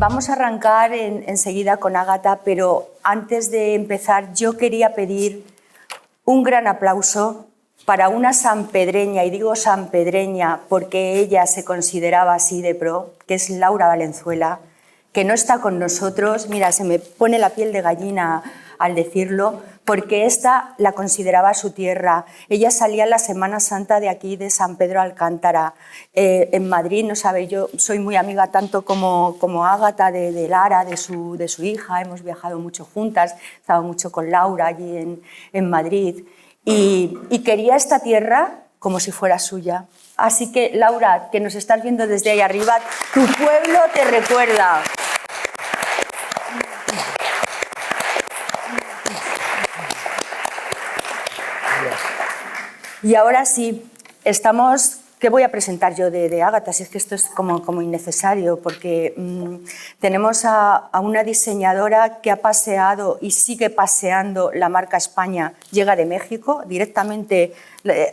Vamos a arrancar enseguida con Ágata, pero antes de empezar yo quería pedir un gran aplauso para una sanpedreña, y digo sanpedreña porque ella se consideraba así de pro, que es Laura Valenzuela, que no está con nosotros. Mira, se me pone la piel de gallina al decirlo, porque esta la consideraba su tierra. Ella salía en la Semana Santa de aquí, de San Pedro Alcántara, en Madrid. No sabe, yo soy muy amiga tanto como Ágata de Lara, de su hija. Hemos viajado mucho juntas, he estado mucho con Laura allí en Madrid. Y quería esta tierra como si fuera suya. Así que, Laura, que nos estás viendo desde ahí arriba, tu pueblo te recuerda. Y ahora sí, estamos... ¿Qué voy a presentar yo de Ágata? Si es que esto es como innecesario, porque tenemos a una diseñadora que ha paseado y sigue paseando la marca España. Llega de México, directamente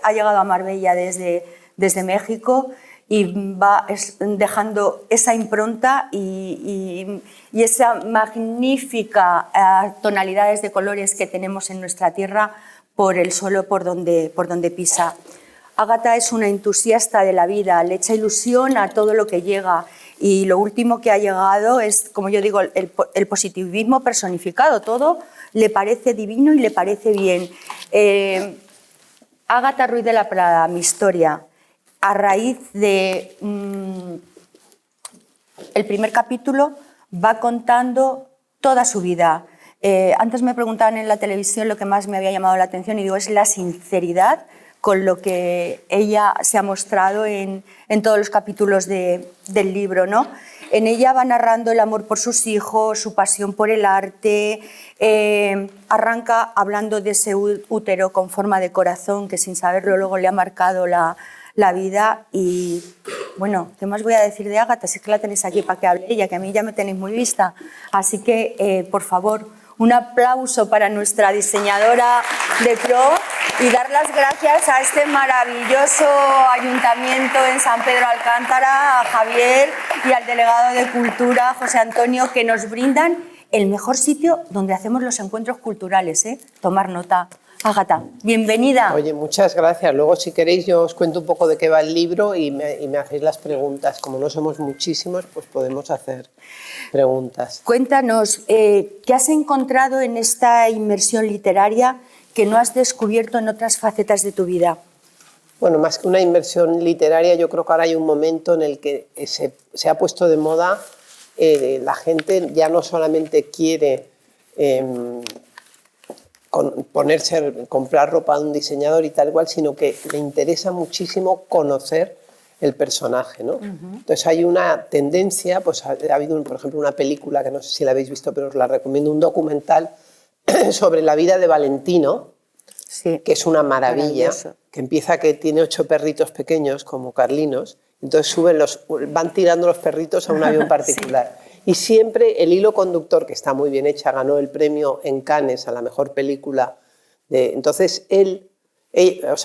ha llegado a Marbella desde México, y va dejando esa impronta y esa magnífica tonalidades de colores que tenemos en nuestra tierra por el suelo por donde pisa. Ágata es una entusiasta de la vida, le echa ilusión a todo lo que llega, y lo último que ha llegado es, como yo digo, el positivismo personificado. Todo le parece divino y le parece bien. Ágata Ruiz de la Prada, mi historia, a raíz de el primer capítulo, va contando toda su vida. Antes me preguntaban en la televisión lo que más me había llamado la atención, y digo, es la sinceridad con lo que ella se ha mostrado en todos los capítulos del libro, ¿no? En ella va narrando el amor por sus hijos, su pasión por el arte. Arranca hablando de ese útero con forma de corazón que, sin saberlo, luego le ha marcado la vida. Y bueno, ¿qué más voy a decir de Ágata? Si es que la tenéis aquí para que hable ella, que a mí ya me tenéis muy vista. Así que, por favor, un aplauso para nuestra diseñadora de pro, y dar las gracias a este maravilloso ayuntamiento en San Pedro Alcántara, a Javier y al delegado de Cultura, José Antonio, que nos brindan el mejor sitio donde hacemos los encuentros culturales, ¿eh? Tomar nota. Ágata, bienvenida. Oye, muchas gracias. Luego, si queréis, yo os cuento un poco de qué va el libro y me hacéis las preguntas. Como no somos muchísimos, pues podemos hacer preguntas. Cuéntanos, ¿qué has encontrado en esta inmersión literaria que no has descubierto en otras facetas de tu vida? Bueno, más que una inmersión literaria, yo creo que ahora hay un momento en el que se ha puesto de moda. La gente ya no solamente quiere comprar ropa de un diseñador y tal igual, sino que le interesa muchísimo conocer el personaje, ¿no? Entonces hay una tendencia, pues ha habido, por ejemplo, una película que no sé si la habéis visto, pero os la recomiendo, un documental sobre la vida de Valentino, sí, que es una maravilla, que empieza que tiene 8 perritos pequeños como Carlinos, entonces van tirando los perritos a un avión particular. Sí. Y siempre el hilo conductor, que está muy bien hecha, ganó el premio en Cannes a la mejor película. Entonces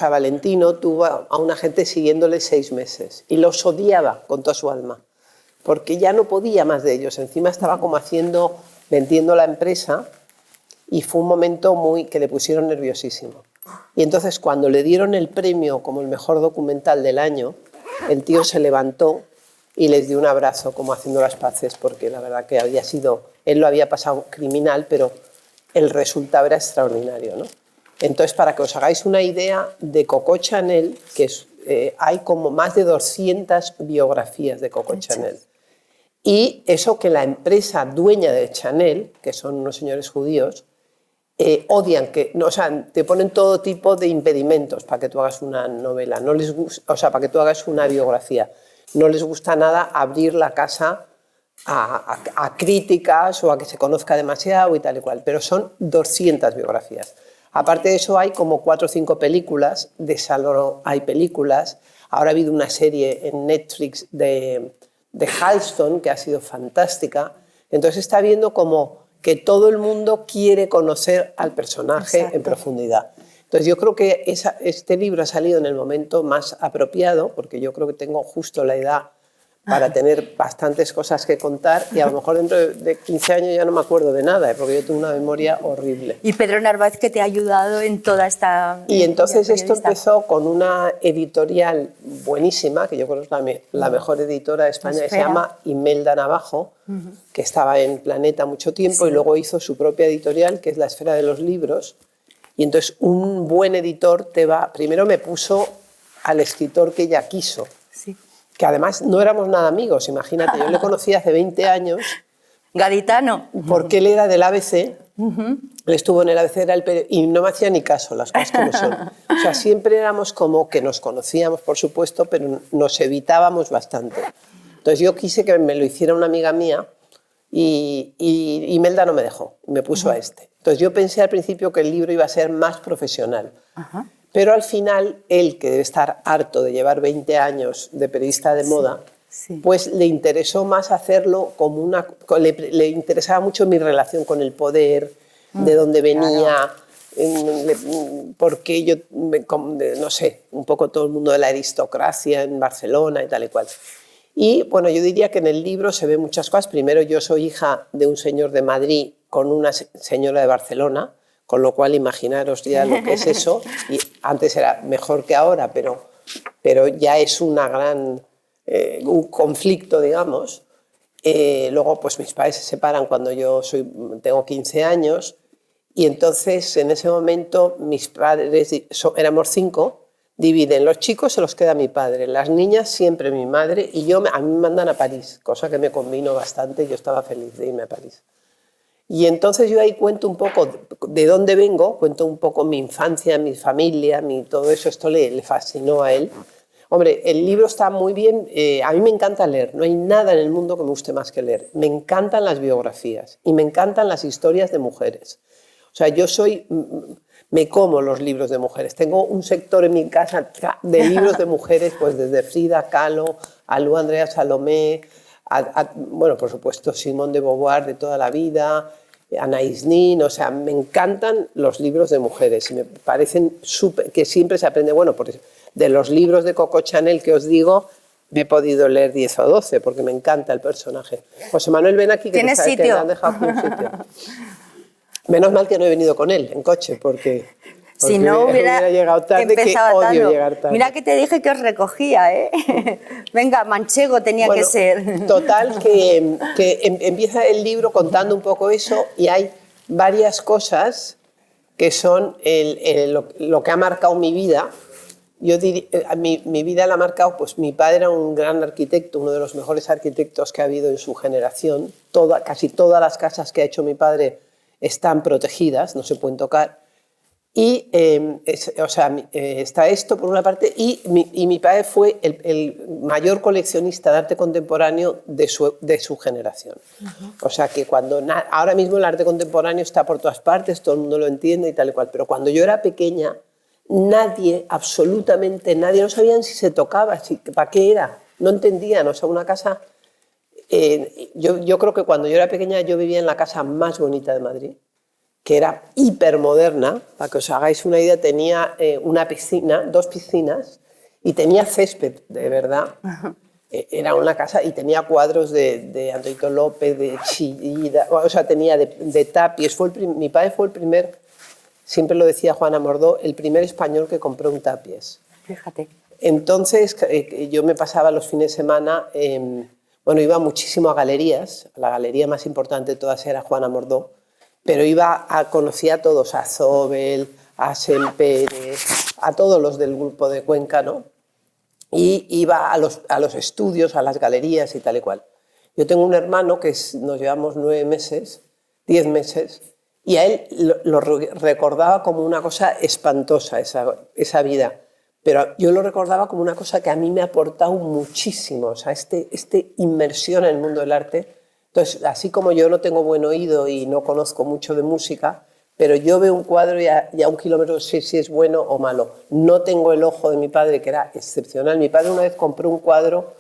Valentino tuvo a una gente siguiéndole 6 meses y los odiaba con toda su alma, porque ya no podía más de ellos. Encima estaba como vendiendo la empresa, y fue un momento que le pusieron nerviosísimo. Y entonces, cuando le dieron el premio como el mejor documental del año, el tío se levantó y les dio un abrazo, como haciendo las paces, porque la verdad que él lo había pasado criminal, pero el resultado era extraordinario, ¿no? Entonces, para que os hagáis una idea de Coco Chanel, hay como más de 200 biografías de Coco Chanel. Y eso que la empresa dueña de Chanel, que son unos señores judíos, odian te ponen todo tipo de impedimentos para que tú hagas una novela, para que tú hagas una biografía. No les gusta nada abrir la casa a críticas o a que se conozca demasiado y tal y cual, pero son 200 biografías. Aparte de eso, hay como 4 o 5 películas, de Saló hay películas. Ahora ha habido una serie en Netflix de Halston que ha sido fantástica. Entonces está viendo como que todo el mundo quiere conocer al personaje. Exacto. En profundidad. Entonces yo creo que este libro ha salido en el momento más apropiado, porque yo creo que tengo justo la edad para tener bastantes cosas que contar y a lo mejor dentro de 15 años ya no me acuerdo de nada, porque yo tengo una memoria horrible. Y Pedro Narváez, que te ha ayudado en toda esta... Y entonces esto empezó con una editorial buenísima, que yo creo que es la mejor editora de España, que se llama Imelda Navajo, que estaba en Planeta mucho tiempo y luego hizo su propia editorial, que es La Esfera de los Libros. Y entonces un buen editor primero me puso al escritor que ella quiso. Sí. Que además no éramos nada amigos, imagínate, yo le conocí hace 20 años. Gaditano. Porque él era del ABC, él estuvo en el ABC y no me hacía ni caso, las cosas como son. O sea, siempre éramos como que nos conocíamos, por supuesto, pero nos evitábamos bastante. Entonces yo quise que me lo hiciera una amiga mía y Imelda no me dejó, me puso a este. Entonces yo pensé al principio que el libro iba a ser más profesional. Pero al final, él, que debe estar harto de llevar 20 años de periodista de moda, pues le interesó más hacerlo como le interesaba mucho mi relación con el poder, de dónde venía, porque yo, no sé, un poco todo el mundo de la aristocracia en Barcelona y tal y cual. Y bueno, yo diría que en el libro se ven muchas cosas. Primero, yo soy hija de un señor de Madrid con una señora de Barcelona, con lo cual imaginaros ya lo que es eso. Y antes era mejor que ahora, pero ya es una gran, un conflicto, digamos. Luego, pues mis padres se separan cuando yo tengo 15 años y entonces en ese momento mis padres, éramos 5, dividen, los chicos se los queda mi padre, las niñas siempre mi madre y a mí me mandan a París, cosa que me convino bastante, yo estaba feliz de irme a París. Y entonces yo ahí cuento un poco de dónde vengo, cuento un poco mi infancia, mi familia, todo eso, esto le fascinó a él. Hombre, el libro está muy bien, a mí me encanta leer, no hay nada en el mundo que me guste más que leer. Me encantan las biografías y me encantan las historias de mujeres. O sea, me como los libros de mujeres. Tengo un sector en mi casa de libros de mujeres, pues desde Frida Kahlo, Alú Andrea Salomé, bueno, por supuesto, Simone de Beauvoir de toda la vida, Anaïs Nin, o sea, me encantan los libros de mujeres y me parecen que siempre se aprende, bueno, de los libros de Coco Chanel que os digo, me he podido leer 10 o 12 porque me encanta el personaje. José Manuel, ven aquí que ¿Tienes sitio? Que me han dejado aquí un sitio. Menos mal que no he venido con él en coche porque si no hubiera llegado tarde, que odio llegar tarde. Mira que te dije que os recogía, ¿eh? Venga, manchego tenía que ser. Total, que empieza el libro contando un poco eso y hay varias cosas que son lo que ha marcado mi vida. Yo diría, mi vida la ha marcado, pues mi padre era un gran arquitecto, uno de los mejores arquitectos que ha habido en su generación. Casi todas las casas que ha hecho mi padre están protegidas, no se pueden tocar. Y está esto por una parte, y mi padre fue el mayor coleccionista de arte contemporáneo de su generación. O sea que ahora mismo el arte contemporáneo está por todas partes, todo el mundo lo entiende y tal y cual, pero cuando yo era pequeña, nadie, absolutamente nadie, no sabían si se tocaba, para qué era, no entendían. O sea, una casa... yo creo que cuando yo era pequeña yo vivía en la casa más bonita de Madrid, que era hipermoderna, para que os hagáis una idea, tenía una piscina, 2 piscinas, y tenía césped, de verdad. Era una casa y tenía cuadros de Antonio López, de Chillida, o sea, tenía de Tapies. Mi padre fue el primer, siempre lo decía Juana Mordó, el primer español que compró un Tapies. Fíjate. Entonces yo me pasaba los fines de semana, bueno, iba muchísimo a galerías, la galería más importante de todas era Juana Mordó, pero conocía a todos, a Zobel, a Sempere, a todos los del grupo de Cuenca, ¿no? Y iba a los estudios, a las galerías y tal y cual. Yo tengo un hermano que nos llevamos 9 meses, 10 meses, y a él lo recordaba como una cosa espantosa, esa vida. Pero yo lo recordaba como una cosa que a mí me ha aportado muchísimo, o sea, inmersión en el mundo del arte. Entonces, así como yo no tengo buen oído y no conozco mucho de música, pero yo veo un cuadro y a 1 kilómetro sé si es bueno o malo. No tengo el ojo de mi padre, que era excepcional. Mi padre una vez compró un cuadro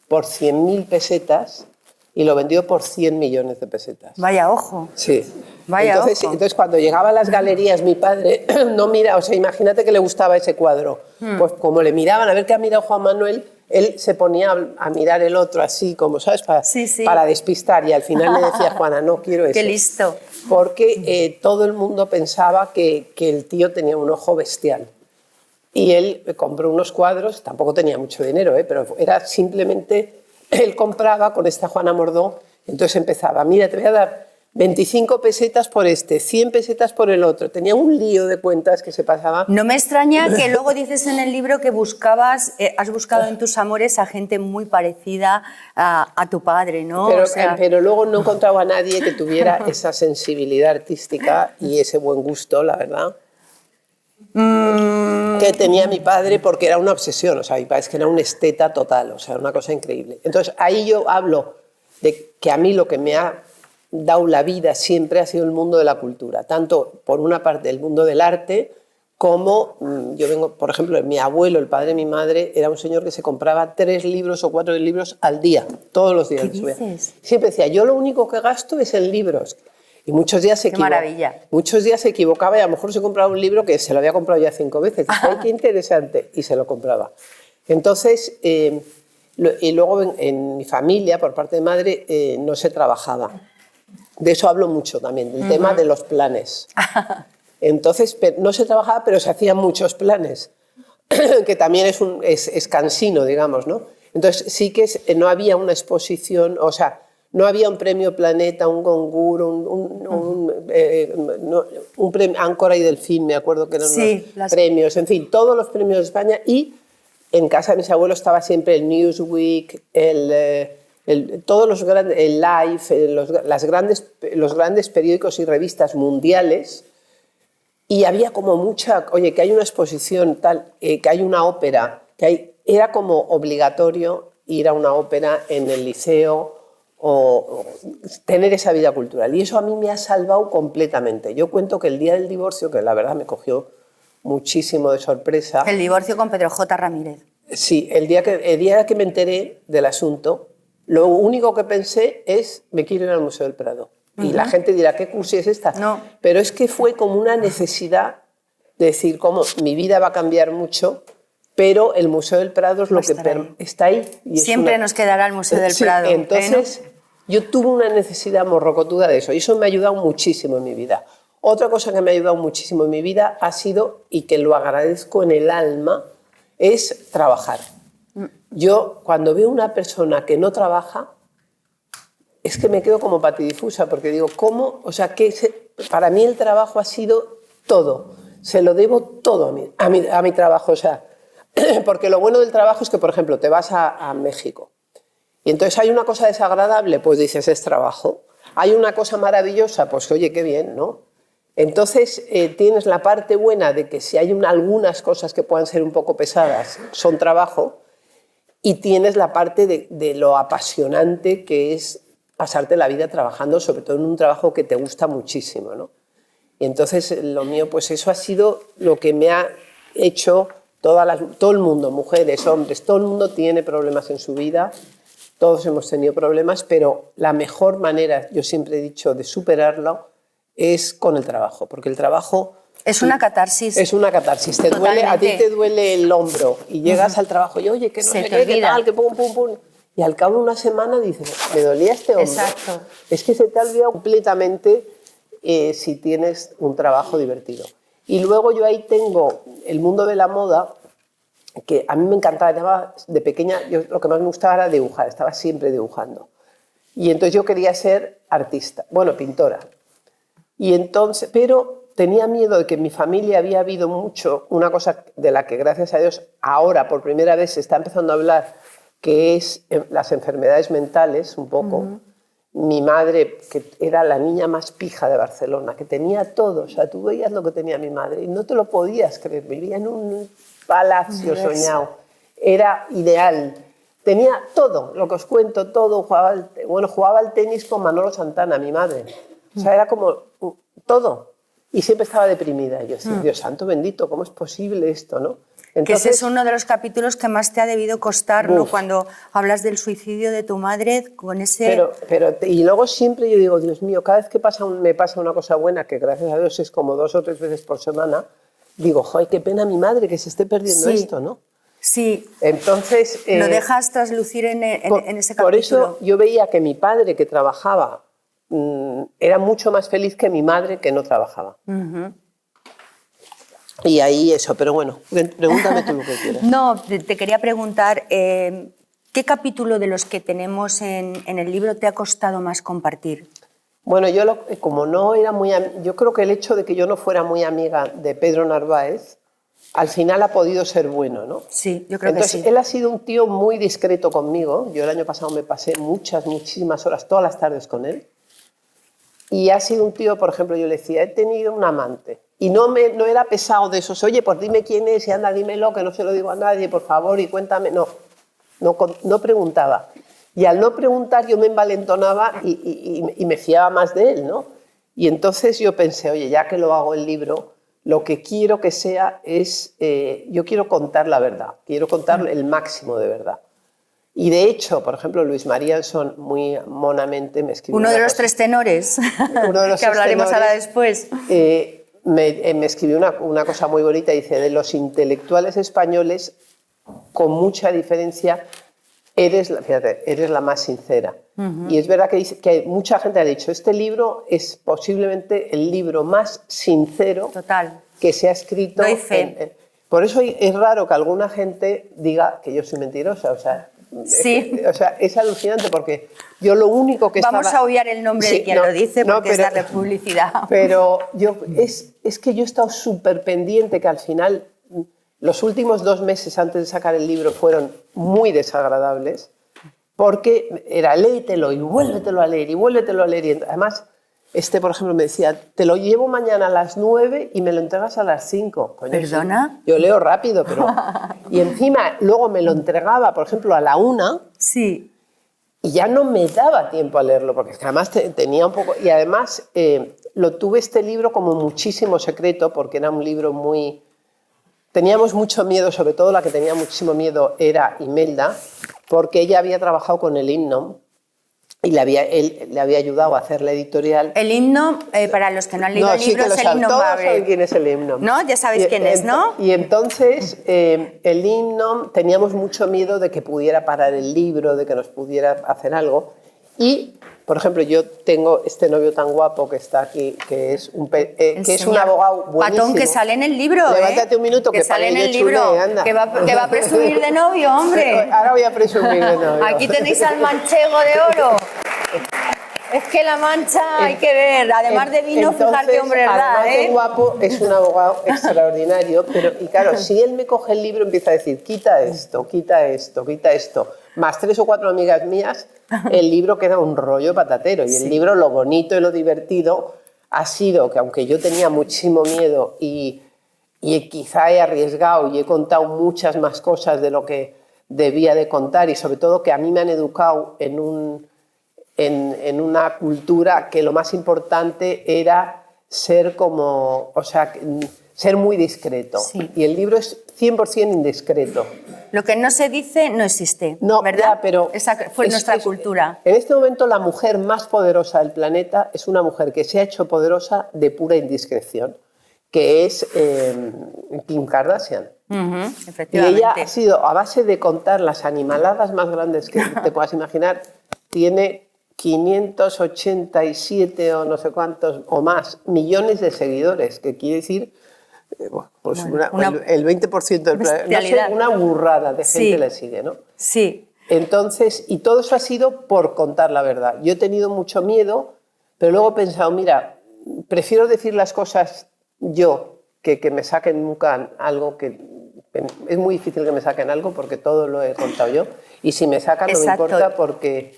por 100.000 pesetas y lo vendió por 100 millones de pesetas. Vaya ojo. Sí. Vaya ojo. Entonces, cuando llegaba a las galerías, mi padre no mira, o sea, imagínate que le gustaba ese cuadro. Pues como le miraban a ver qué ha mirado Juan Manuel, Él se ponía a mirar el otro así, como, ¿sabes? Para despistar, y al final le decía, Juana, no quiero eso. ¡Qué listo! Porque todo el mundo pensaba que el tío tenía un ojo bestial. Y él compró unos cuadros, tampoco tenía mucho dinero, pero era simplemente, él compraba con esta Juana Mordó, entonces empezaba, mira, te voy a dar 25 pesetas por este, 100 pesetas por el otro. Tenía un lío de cuentas que se pasaba. No me extraña que luego dices en el libro que has buscado en tus amores a gente muy parecida a tu padre, ¿no? Pero luego no encontraba a nadie que tuviera esa sensibilidad artística y ese buen gusto, la verdad, que tenía mi padre, porque era una obsesión. O sea, mi padre es que era un esteta total, o sea, una cosa increíble. Entonces, ahí yo hablo de que a mí lo que me ha dado la vida siempre ha sido el mundo de la cultura, tanto por una parte el mundo del arte, como yo vengo, por ejemplo, mi abuelo, el padre de mi madre, era un señor que se compraba 3 libros o 4 libros al día, todos los días. ¿Qué dices? Siempre decía, yo lo único que gasto es en libros. Y muchos días se equivocaba. ¡Qué maravilla! Muchos días se equivocaba y a lo mejor se compraba un libro que se lo había comprado ya 5 veces. ¡Ay, qué interesante! Y se lo compraba. Entonces, y luego en mi familia, por parte de madre, no se trabajaba. De eso hablo mucho también, del tema de los planes. Entonces, no se trabajaba, pero se hacían muchos planes, que también es cansino, digamos, ¿no? Entonces, sí que no había una exposición, o sea, no había un premio Planeta, un Goncourt, un premio Áncora y Delfín, me acuerdo que eran unos premios, en fin, todos los premios de España. Y en casa de mis abuelos estaba siempre el Newsweek, todos los grandes, el Life, los grandes periódicos y revistas mundiales, y había como mucha, oye, que hay una exposición tal, que hay una ópera, era como obligatorio ir a una ópera en el liceo o tener esa vida cultural, y eso a mí me ha salvado completamente. Yo cuento que el día del divorcio, que la verdad me cogió muchísimo de sorpresa. El divorcio con Pedro J. Ramírez. Sí, el día que me enteré del asunto, lo único que pensé es, me quiero ir al Museo del Prado. Y la gente dirá, ¿qué cursi es esta? No. Pero es que fue como una necesidad de decir, cómo mi vida va a cambiar mucho, pero el Museo del Prado es lo que está ahí. Y siempre nos quedará el Museo del Prado. Entonces, yo tuve una necesidad morrocotuda de eso, y eso me ha ayudado muchísimo en mi vida. Otra cosa que me ha ayudado muchísimo en mi vida ha sido, y que lo agradezco en el alma, es trabajar. Yo, cuando veo una persona que no trabaja, es que me quedo como patidifusa, porque digo, ¿cómo? O sea, para mí el trabajo ha sido todo. Se lo debo todo a mi trabajo. O sea, porque lo bueno del trabajo es que, por ejemplo, te vas a México y entonces hay una cosa desagradable, pues dices, es trabajo. Hay una cosa maravillosa, pues oye, qué bien, ¿no? Entonces tienes la parte buena de que si hay algunas cosas que puedan ser un poco pesadas, son trabajo, y tienes la parte de lo apasionante que es pasarte la vida trabajando, sobre todo en un trabajo que te gusta muchísimo, ¿no? Y entonces lo mío, pues eso ha sido lo que me ha hecho todo el mundo, mujeres, hombres, todo el mundo tiene problemas en su vida, todos hemos tenido problemas, pero la mejor manera, yo siempre he dicho, de superarlo es con el trabajo, porque el trabajo... Es una catarsis. Es una catarsis. Te duele, a ti te duele el hombro y llegas al trabajo y, oye, que no sé qué, qué tal, que pum, pum, pum. Y al cabo de una semana dices, me dolía este hombro. Exacto. Es que se te ha olvidado completamente si tienes un trabajo divertido. Y luego yo ahí tengo el mundo de la moda, que a mí me encantaba. De pequeña, lo que más me gustaba era dibujar, estaba siempre dibujando. Y entonces yo quería ser artista, bueno, pintora. Y entonces, pero tenía miedo de que en mi familia había habido mucho, una cosa de la que gracias a Dios ahora por primera vez se está empezando a hablar, que es las enfermedades mentales, un poco. Mi madre, que era la niña más pija de Barcelona, que tenía todo, o sea, tú veías lo que tenía mi madre y no te lo podías creer, vivía en un palacio soñado, era ideal, tenía todo, lo que os cuento, todo, jugaba al tenis con Manolo Santana, mi madre, o sea, era como todo, y siempre estaba deprimida. Y yo decía, Dios santo bendito, ¿cómo es posible esto, no? Entonces, que ese es uno de los capítulos que más te ha debido costar, ¿no? Cuando hablas del suicidio de tu madre, con ese... y luego siempre yo digo, Dios mío, cada vez que me pasa una cosa buena, que gracias a Dios es como 2 o 3 veces por semana, digo, joder, qué pena mi madre que se esté perdiendo esto, ¿no? Sí. Entonces... Lo dejas traslucir en ese capítulo. Por eso yo veía que mi padre, que trabajaba, era mucho más feliz que mi madre, que no trabajaba. Y ahí eso, pero bueno, pregúntame tú lo que quieras. No, te quería preguntar, ¿qué capítulo de los que tenemos en el libro te ha costado más compartir? Bueno, como no era muy... Yo creo que el hecho de que yo no fuera muy amiga de Pedro Narváez, al final ha podido ser bueno, ¿no? Sí, yo creo Entonces, que sí. él ha sido un tío muy discreto conmigo. Yo el año pasado me pasé muchísimas horas, todas las tardes con él. Y ha sido un tío, por ejemplo, yo le decía, he tenido un amante. Y no era pesado de esos, oye, pues dime quién es y anda, dímelo, que no se lo digo a nadie, por favor, y cuéntame. No preguntaba. Y al no preguntar yo me envalentonaba y me fiaba más de él, ¿no? Y entonces yo pensé, oye, ya que lo hago el libro, lo que quiero que sea es, yo quiero contar la verdad, quiero contar el máximo de verdad. Y de hecho, por ejemplo, Luis Marianson muy monamente me escribió... Uno de los tres tenores, que hablaremos ahora después. Me escribió una cosa muy bonita, dice, de los intelectuales españoles, con mucha diferencia, eres la más sincera. Y es verdad que mucha gente ha dicho, este libro es posiblemente el libro más sincero que se ha escrito. Doy fe. Por eso es raro que alguna gente diga que yo soy mentirosa, sí. Es alucinante porque yo lo único que Vamos a obviar el nombre de quien lo dice porque es darle publicidad. Pero es que yo he estado súper pendiente, que al final los últimos 2 meses antes de sacar el libro fueron muy desagradables, porque era léetelo y vuélvetelo a leer y vuélvetelo a leer. Y además, por ejemplo, me decía, te lo llevo mañana a las 9 y me lo entregas a las 5. Coño, ¿Perdona? Sí. Yo leo rápido, pero... Y encima luego me lo entregaba, por ejemplo, a la 1. Sí. Y ya no me daba tiempo a leerlo, porque además tenía un poco... Y además tuve este libro como muchísimo secreto, porque era un libro muy... Teníamos mucho miedo, sobre todo la que tenía muchísimo miedo era Imelda, porque ella había trabajado con el Himno y él le había ayudado a hacer la editorial. El Himno, para los que no han leído el libro, es el Himno Todos Maverick. saben quién es el Himno. ¿No? Ya sabéis quién es, ¿no? Y entonces el Himno, teníamos mucho miedo de que pudiera parar el libro, de que nos pudiera hacer algo. Y, por ejemplo, yo tengo este novio tan guapo que está aquí, que es un abogado buenísimo. Patón, que sale en el libro. Levántate un minuto, que sale en el libro. Anda. Que va a presumir de novio, hombre. Ahora voy a presumir de novio. Aquí tenéis al manchego de oro. Es que la Mancha hay que ver, además de vino, fijar qué hombre es, además de guapo, es un abogado extraordinario, y claro, si él me coge el libro empieza a decir, quita esto, quita esto, quita esto, más 3 o 4 amigas mías, el libro queda un rollo patatero. Y el libro, lo bonito y lo divertido ha sido que, aunque yo tenía muchísimo miedo y quizá he arriesgado y he contado muchas más cosas de lo que debía de contar, y sobre todo que a mí me han educado en una cultura que lo más importante era ser ser muy discreto. Sí. Y el libro es 100% indiscreto. Lo que no se dice no existe, no, ¿verdad? Ya, pero esa fue nuestra cultura. En este momento la mujer más poderosa del planeta es una mujer que se ha hecho poderosa de pura indiscreción, que es Kim Kardashian. Efectivamente. Y ella ha sido, a base de contar las animaladas más grandes que te puedas imaginar, tiene 587 o no sé cuántos o más millones de seguidores, que quiere decir pues el 20% del planeta. No sé, una burrada de gente le sigue, ¿no? Sí. Entonces, y todo eso ha sido por contar la verdad. Yo he tenido mucho miedo, pero luego he pensado, mira, prefiero decir las cosas yo que me saquen nunca algo que... Es muy difícil que me saquen algo porque todo lo he contado yo. Y si me sacan no me importa porque...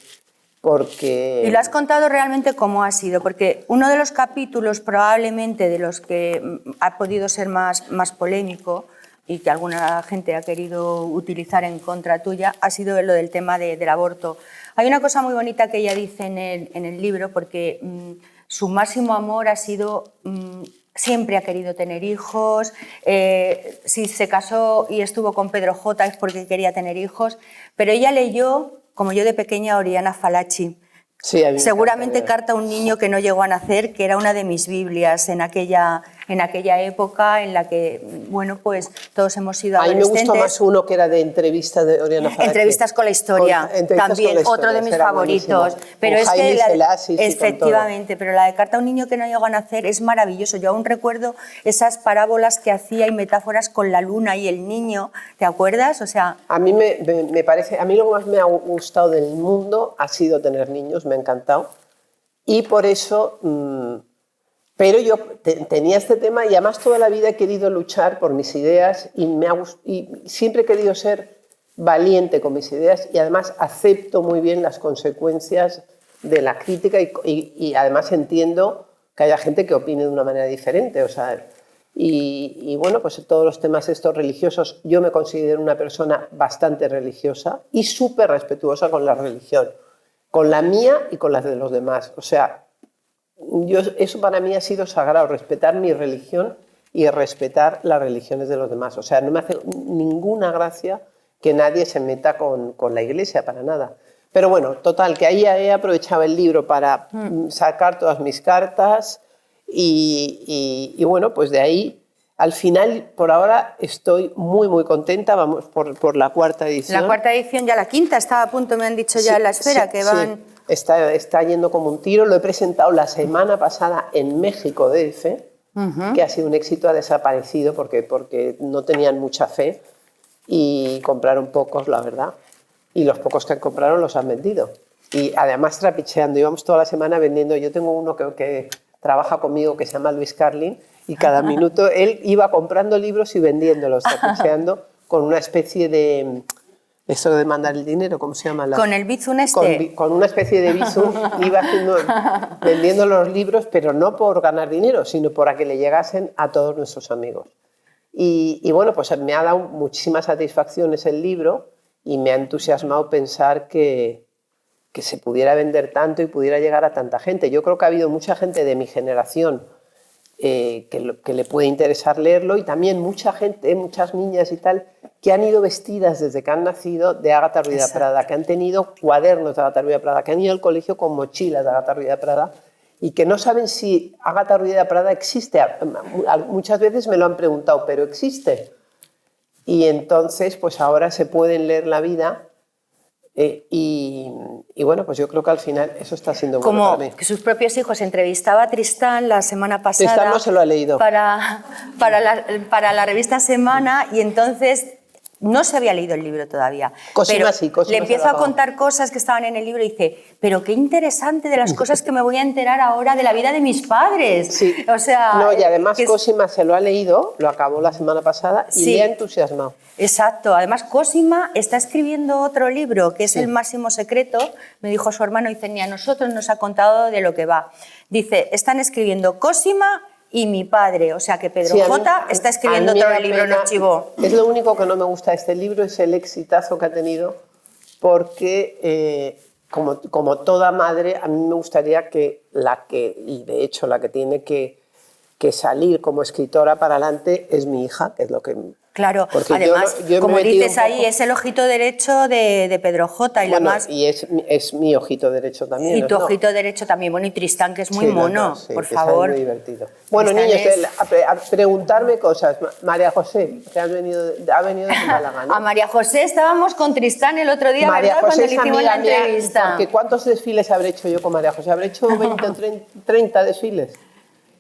Y lo has contado realmente cómo ha sido, porque uno de los capítulos probablemente de los que ha podido ser más polémico y que alguna gente ha querido utilizar en contra tuya ha sido lo del tema del aborto. Hay una cosa muy bonita que ella dice en el libro, porque su máximo amor ha sido... siempre ha querido tener hijos, si se casó y estuvo con Pedro J es porque quería tener hijos, pero ella leyó, como yo de pequeña, Oriana Fallaci. Sí, seguramente Carta a un niño que no llegó a nacer, que era una de mis Biblias en aquella en aquella época en la que, bueno, pues todos hemos sido A mí me adolescentes. gustó más uno que era de entrevistas de Oriana Fallachi. Entrevistas con la historia, también otro de mis favoritos. Pero es que efectivamente, pero la de Carta a un niño que no llegó a nacer es maravilloso. Yo aún recuerdo esas parábolas que hacía y metáforas con la luna y el niño, ¿te acuerdas? O sea, a mí me parece, a mí lo que más me ha gustado del mundo ha sido tener niños, me ha encantado. Y por eso, pero yo tenía este tema y además toda la vida he querido luchar por mis ideas y siempre he querido ser valiente con mis ideas y además acepto muy bien las consecuencias de la crítica y además entiendo que haya gente que opine de una manera diferente. O sea, y bueno, pues todos los temas estos religiosos, yo me considero una persona bastante religiosa y súper respetuosa con la religión, con la mía y con las de los demás. O sea, eso para mí ha sido sagrado, respetar mi religión y respetar las religiones de los demás. O sea, no me hace ninguna gracia que nadie se meta con la Iglesia, para nada. Pero bueno, total, que ahí he aprovechado el libro para sacar todas mis cartas y bueno, pues de ahí, al final, por ahora, estoy muy, muy contenta. Vamos por la cuarta edición. La cuarta edición, ya la quinta, estaba a punto, me han dicho ya en la Esfera, que van... Sí. Está yendo como un tiro. Lo he presentado la semana pasada en México DF, que ha sido un éxito, ha desaparecido porque no tenían mucha fe y compraron pocos, la verdad. Y los pocos que compraron los han vendido. Y además trapicheando, íbamos toda la semana vendiendo. Yo tengo uno que trabaja conmigo que se llama Luis Carlin y cada minuto él iba comprando libros y vendiéndolos, trapicheando con una especie de... Eso de mandar el dinero, ¿cómo se llama? Con el bizum este. Con una especie de bizum iba vendiendo los libros, pero no por ganar dinero, sino para que le llegasen a todos nuestros amigos. Y bueno, pues me ha dado muchísimas satisfacciones el libro y me ha entusiasmado pensar que se pudiera vender tanto y pudiera llegar a tanta gente. Yo creo que ha habido mucha gente de mi generación que le puede interesar leerlo y también mucha gente, muchas niñas y tal, que han ido vestidas desde que han nacido de Agatha Ruiz de Prada, que han tenido cuadernos de Agatha Ruiz de Prada, que han ido al colegio con mochilas de Agatha Ruiz de Prada y que no saben si Agatha Ruiz de Prada existe. Muchas veces me lo han preguntado, ¿pero existe? Y entonces, pues ahora se pueden leer la vida y bueno, pues yo creo que al final eso está siendo bueno para mí. Como que sus propios hijos. Entrevistaba a Tristán la semana pasada. Tristán no se lo ha leído. Para la revista Semana y entonces... No se había leído el libro todavía. Cosima sí, le empiezo a contar cosas que estaban en el libro y dice, pero qué interesante de las cosas que me voy a enterar ahora de la vida de mis padres. Sí. O sea, no, y además Cosima se lo ha leído, lo acabó la semana pasada y le ha entusiasmado. Exacto. Además, Cosima está escribiendo otro libro que es El máximo secreto. Me dijo su hermano, dice, ni a nosotros nos ha contado de lo que va. Dice, están escribiendo Cosima y mi padre, o sea que Pedro J. está escribiendo otro libro, no chivó. Es lo único que no me gusta de este libro, es el exitazo que ha tenido, porque como toda madre, a mí me gustaría y de hecho la que tiene que salir como escritora para adelante es mi hija, que es lo que... Claro, además, yo como dices ahí, es el ojito derecho de Pedro J. Y es mi ojito derecho también. Y tu ojito derecho también. Bueno, y Tristán, que es muy mono, por favor. Es muy divertido. Bueno, niños, a preguntarme cosas. María José, que ha venido de Málaga, ¿no? A María José estábamos con Tristán el otro día, María ¿verdad? José Cuando le hicimos la entrevista. Porque ¿cuántos desfiles habré hecho yo con María José? Habré hecho 20 o 30 desfiles.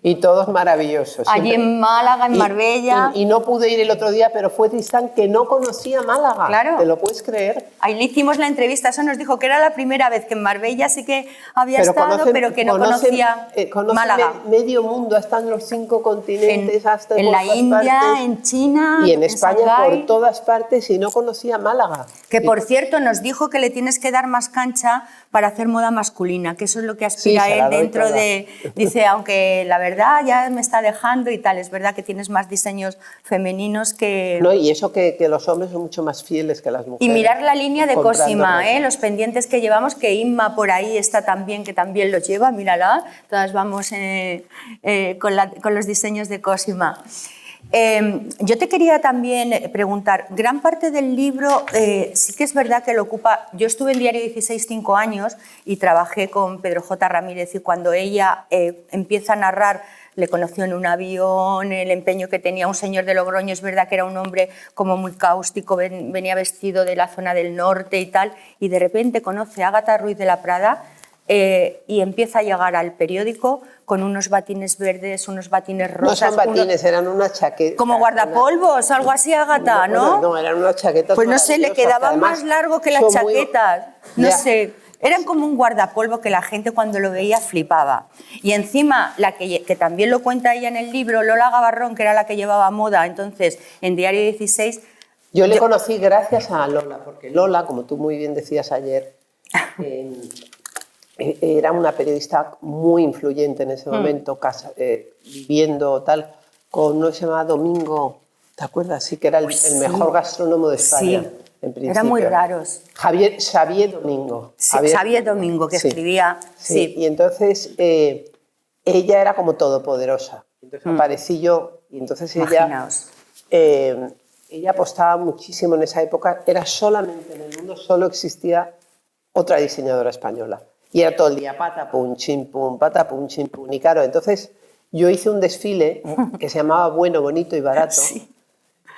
Y todos maravillosos. Allí en Málaga, en Marbella. Y no pude ir el otro día, pero fue Tristán que no conocía Málaga. Claro. ¿Te lo puedes creer? Ahí le hicimos la entrevista, eso nos dijo que era la primera vez que en Marbella sí que había estado, pero que no conocía Málaga. Medio mundo, hasta en los 5 continentes, hasta en la India, partes, en China, y en España, Shanghái, por todas partes, y no conocía Málaga. Que por cierto nos dijo que le tienes que dar más cancha para hacer moda masculina, que eso es lo que aspira él dentro de... Dice, aunque la verdad ya me está dejando y tal, es verdad que tienes más diseños femeninos que... No, y eso que los hombres son mucho más fieles que las mujeres. Y mirar la línea de Cosima, los pendientes que llevamos, que Inma por ahí está también, que también los lleva, mírala, todas vamos con los diseños de Cosima. Yo te quería también preguntar, gran parte del libro sí que es verdad que lo ocupa, yo estuve en Diario 16 5 años y trabajé con Pedro J. Ramírez y cuando ella empieza a narrar le conoció en un avión, el empeño que tenía un señor de Logroño, es verdad que era un hombre como muy cáustico, venía vestido de la zona del norte y tal, y de repente conoce a Ágata Ruiz de la Prada y empieza a llegar al periódico con unos batines verdes, unos batines rosas. No son batines, eran unas chaquetas. Como guardapolvos, algo así, Ágata, ¿no? No, eran unas chaquetas. Pues no sé, le quedaban más largo que las chaquetas. No sé, eran como un guardapolvo que la gente cuando lo veía flipaba. Y encima, la que también lo cuenta ella en el libro, Lola Gabarrón, que era la que llevaba moda entonces en Diario 16. Yo le conocí gracias a Lola, porque Lola, como tú muy bien decías ayer, era una periodista muy influyente en ese momento, viviendo tal, con uno que se llamaba Domingo, ¿te acuerdas? Sí, que era el mejor gastrónomo de España. Sí, en principio. Eran muy raros. Xavier Domingo. Sí, Xavier Domingo, que escribía. Sí. Y entonces ella era como todopoderosa. Entonces aparecí yo y entonces ella apostaba muchísimo en esa época. Era solamente en el mundo, solo existía otra diseñadora española. Y era todo el día patapum, chimpum, patapum, chimpum. Y claro, entonces yo hice un desfile que se llamaba Bueno, Bonito y Barato. Sí.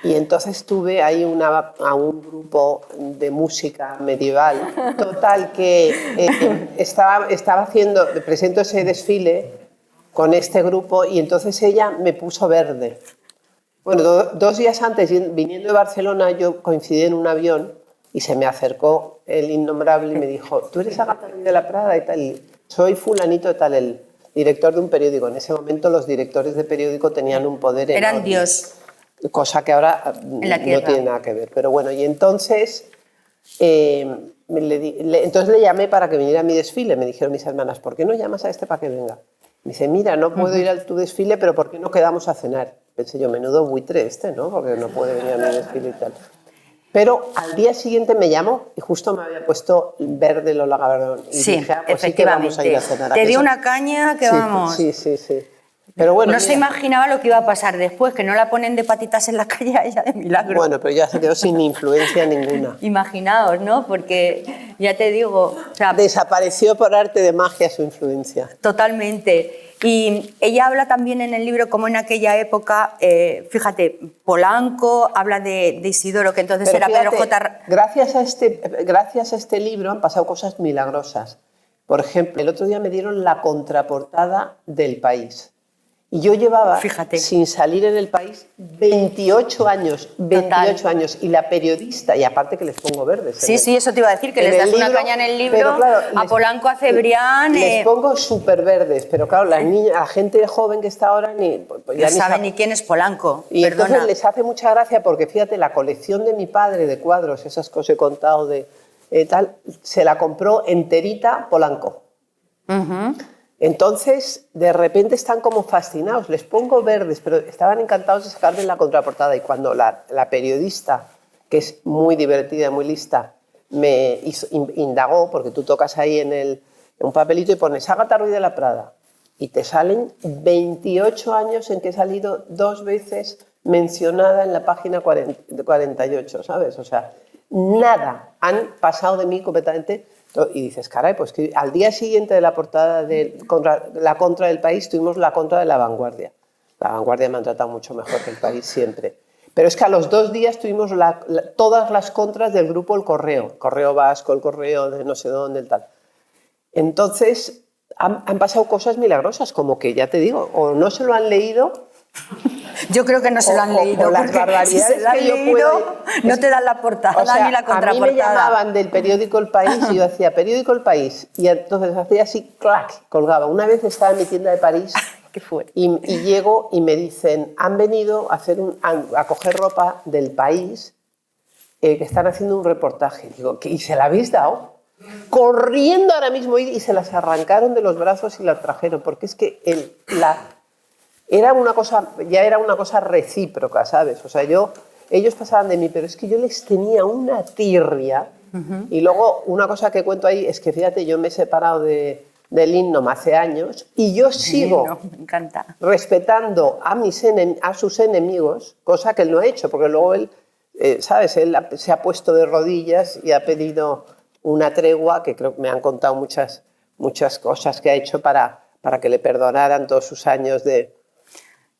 Y entonces tuve ahí a un grupo de música medieval. Total, que presento ese desfile con este grupo y entonces ella me puso verde. Bueno, 2 días antes, viniendo de Barcelona, yo coincidí en un avión y se me acercó el innombrable y me dijo, ¿tú eres Ágata Ruiz de la Prada? Y tal. Soy fulanito de tal, el director de un periódico. En ese momento los directores de periódico tenían un poder enorme. Eran Dios. Cosa que ahora no tiene nada que ver. Pero bueno, y entonces, entonces le llamé para que viniera a mi desfile. Me dijeron mis hermanas, ¿por qué no llamas a este para que venga? Me dice, mira, no puedo ir a tu desfile, pero ¿por qué no quedamos a cenar? Pensé yo, menudo buitre ¿no? Porque no puede venir a mi desfile y tal. Pero al día siguiente me llamó y justo me había puesto verde Lola Gabarrón. Y sí, dije, pues efectivamente. Sí que vamos a ir a cenar. Te dio una caña que vamos. Sí. Pero bueno, no se imaginaba lo que iba a pasar después, que no la ponen de patitas en la calle a ella de milagro. Bueno, pero ya se quedó sin influencia ninguna. Imaginaos, ¿no? Porque ya te digo... O sea, desapareció por arte de magia su influencia. Totalmente. Y ella habla también en el libro cómo en aquella época, fíjate, Polanco habla de Isidoro, que entonces pero era fíjate, Pedro J. Gracias a este libro han pasado cosas milagrosas. Por ejemplo, el otro día me dieron la contraportada del País. Y yo llevaba, sin salir en el País, 28 años. 28 años. Y la periodista, y aparte que les pongo verdes. Sí, eso te iba a decir, que les das una caña en el libro, claro, a Polanco, a Cebrián... Les pongo súper verdes, pero claro, la gente joven que está ahora ya ni sabe ni quién es Polanco. Y entonces les hace mucha gracia porque, fíjate, la colección de mi padre de cuadros, esas cosas he contado de tal, se la compró enterita Polanco. Entonces, de repente están como fascinados. Les pongo verdes, pero estaban encantados de sacarme la contraportada. Y cuando la periodista, que es muy divertida, muy lista, me indagó, porque tú tocas ahí en un papelito y pones Ágata Ruiz de la Prada, y te salen 28 años en que he salido 2 veces mencionada en la página 48, ¿sabes? O sea, nada. Han pasado de mí completamente... Y dices, caray, pues que al día siguiente de la portada de la contra del País tuvimos la contra de La Vanguardia. La Vanguardia me han tratado mucho mejor que el País siempre. Pero es que a los 2 días tuvimos todas las contras del grupo El Correo. El Correo Vasco, el Correo de no sé dónde, el tal. Entonces, han pasado cosas milagrosas, como que, ya te digo, o no se lo han leído... Yo creo que no se lo han leído. O las barbaridades si se lo han leído, no te dan la portada, o sea, ni la contraportada. A mí me llamaban del periódico El País y yo hacía periódico El País y entonces hacía así, clac, colgaba. Una vez estaba en mi tienda de París y llego y me dicen, han venido a coger ropa del País que están haciendo un reportaje. Digo, ¿y se la habéis dado? Corriendo ahora mismo y se las arrancaron de los brazos y las trajeron, porque es que era una cosa recíproca, ¿sabes? O sea, ellos pasaban de mí, pero es que yo les tenía una tirria. Y luego, una cosa que cuento ahí es que, fíjate, yo me he separado del Innom hace años y yo sigo me encanta. Respetando a sus enemigos, cosa que él no ha hecho, porque luego él, ¿sabes? Él se ha puesto de rodillas y ha pedido una tregua, que creo que me han contado muchas cosas que ha hecho para que le perdonaran todos sus años de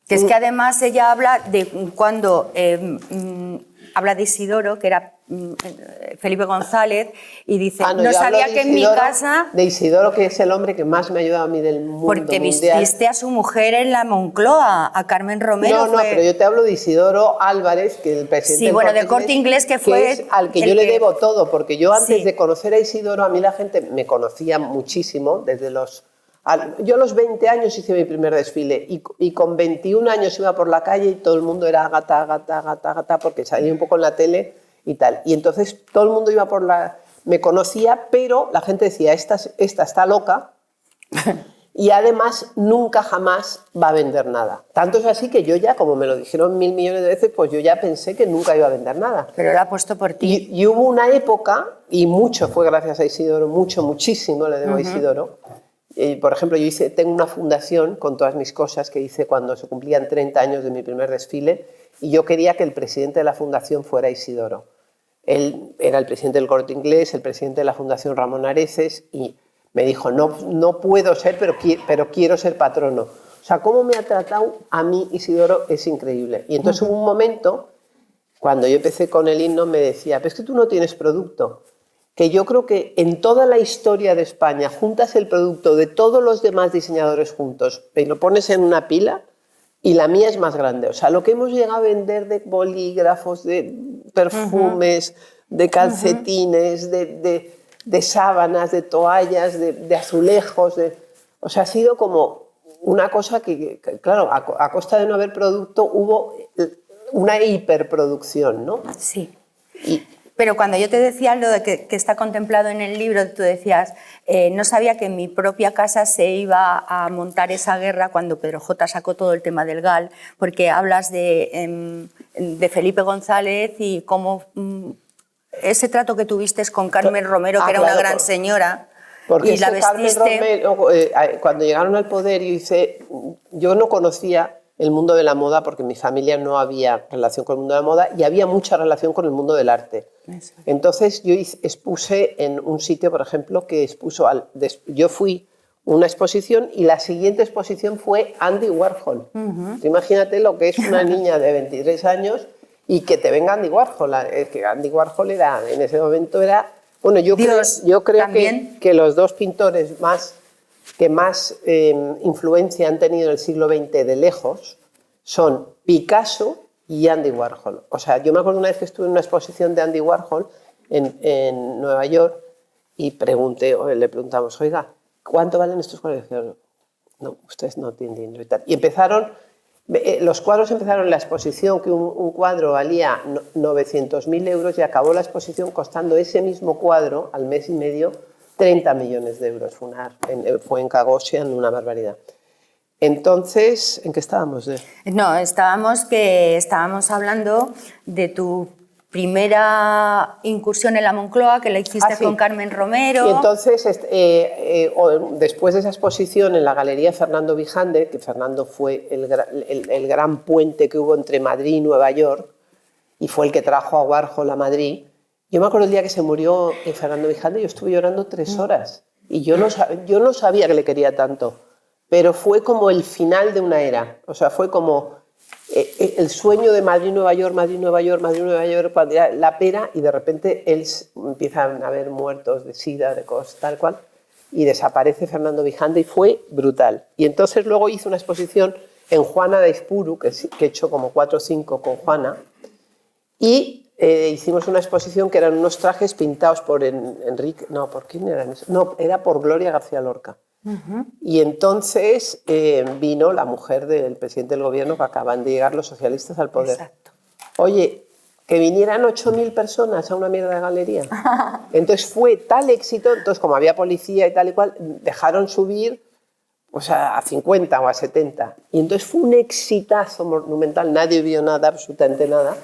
Que es que además ella habla de cuando habla de Isidoro, que era Felipe González, y dice, no sabía que en mi casa... De Isidoro, que es el hombre que más me ha ayudado a mí del mundo porque mundial. viste a su mujer en la Moncloa, a Carmen Romero. No, pero yo te hablo de Isidoro Álvarez, que es el presidente del Corte Inglés, que fue... Que es al que yo le debo todo, porque yo antes de conocer a Isidoro, a mí la gente me conocía muchísimo, desde los... Yo a los 20 años hice mi primer desfile y con 21 años iba por la calle y todo el mundo era Ágata, Ágata, Ágata, Ágata, porque salía un poco en la tele y tal. Y entonces todo el mundo iba por la... Me conocía, pero la gente decía, esta está loca y además nunca jamás va a vender nada. Tanto es así que yo ya, como me lo dijeron 1000 millones de veces, pues yo ya pensé que nunca iba a vender nada. Pero lo ha puesto por ti. Y hubo una época, y mucho fue gracias a Isidoro, muchísimo le debo a Isidoro. Por ejemplo, yo tengo una fundación con todas mis cosas que hice cuando se cumplían 30 años de mi primer desfile y yo quería que el presidente de la fundación fuera Isidoro. Él era el presidente del Corte Inglés, el presidente de la Fundación Ramón Areces y me dijo, no puedo ser, pero quiero ser patrono. O sea, cómo me ha tratado a mí Isidoro es increíble. Y entonces hubo un momento, cuando yo empecé con el himno, me decía, pero es que tú no tienes producto. Que yo creo que en toda la historia de España juntas el producto de todos los demás diseñadores juntos y lo pones en una pila y la mía es más grande. O sea, lo que hemos llegado a vender de bolígrafos, de perfumes, de calcetines, de sábanas, de toallas, de azulejos, o sea, ha sido como una cosa que claro, a costa de no haber producto hubo una hiperproducción, ¿no? Sí. Pero cuando yo te decía lo de que está contemplado en el libro, tú decías, no sabía que en mi propia casa se iba a montar esa guerra cuando Pedro J. sacó todo el tema del GAL, porque hablas de Felipe González y cómo ese trato que tuviste con Carmen Romero, que era una gran señora, porque y la vestiste... Carmen Romero, cuando llegaron al poder, yo no conocía el mundo de la moda porque en mi familia no había relación con el mundo de la moda y había mucha relación con el mundo del arte. Eso. Entonces yo expuse en un sitio, por ejemplo, que yo fui a una exposición y la siguiente exposición fue Andy Warhol. Imagínate lo que es una niña de 23 años y que te venga Andy Warhol. Que Andy Warhol en ese momento era... Bueno, yo creo que los dos pintores que más influencia han tenido en el siglo XX de lejos son Picasso y Andy Warhol. O sea, yo me acuerdo una vez que estuve en una exposición de Andy Warhol en Nueva York y le preguntamos, oiga, ¿cuánto valen estos cuadros? Y dijeron, no, ustedes no tienen dinero y tal. Y los cuadros empezaron en la exposición, que un cuadro valía 900.000 euros y acabó la exposición costando ese mismo cuadro al mes y medio 30 millones de euros. Fue en Cagosian, una barbaridad. Entonces, ¿en qué estábamos? No, estábamos hablando de tu primera incursión en la Moncloa, que la hiciste con Carmen Romero. Y entonces, después de esa exposición en la Galería Fernando Vijande, que Fernando fue el gran puente que hubo entre Madrid y Nueva York, y fue el que trajo a Warhol a Madrid, yo me acuerdo el día que se murió Fernando Vijande, yo estuve llorando 3 horas. Y yo no sabía que le quería tanto, pero fue como el final de una era. O sea, fue como el sueño de Madrid-Nueva York, Madrid-Nueva York, Madrid-Nueva York, cuando era la pera, y de repente empiezan a haber muertos de sida, de cosas, tal cual, y desaparece Fernando Vijande, y fue brutal. Y entonces luego hice una exposición en Juana de Espuru, que he hecho como 4 o 5 con Juana, y hicimos una exposición que eran unos trajes pintados por Enrique... No, ¿por quién eran esos? No, era por Gloria García Lorca. Y entonces vino la mujer del presidente del gobierno, que acaban de llegar los socialistas al poder. Exacto. Oye, que vinieran 8.000 personas a una mierda de galería. Entonces fue tal éxito, entonces como había policía y tal y cual, dejaron subir a 50 o a 70. Y entonces fue un exitazo monumental, nadie vio nada, absolutamente nada.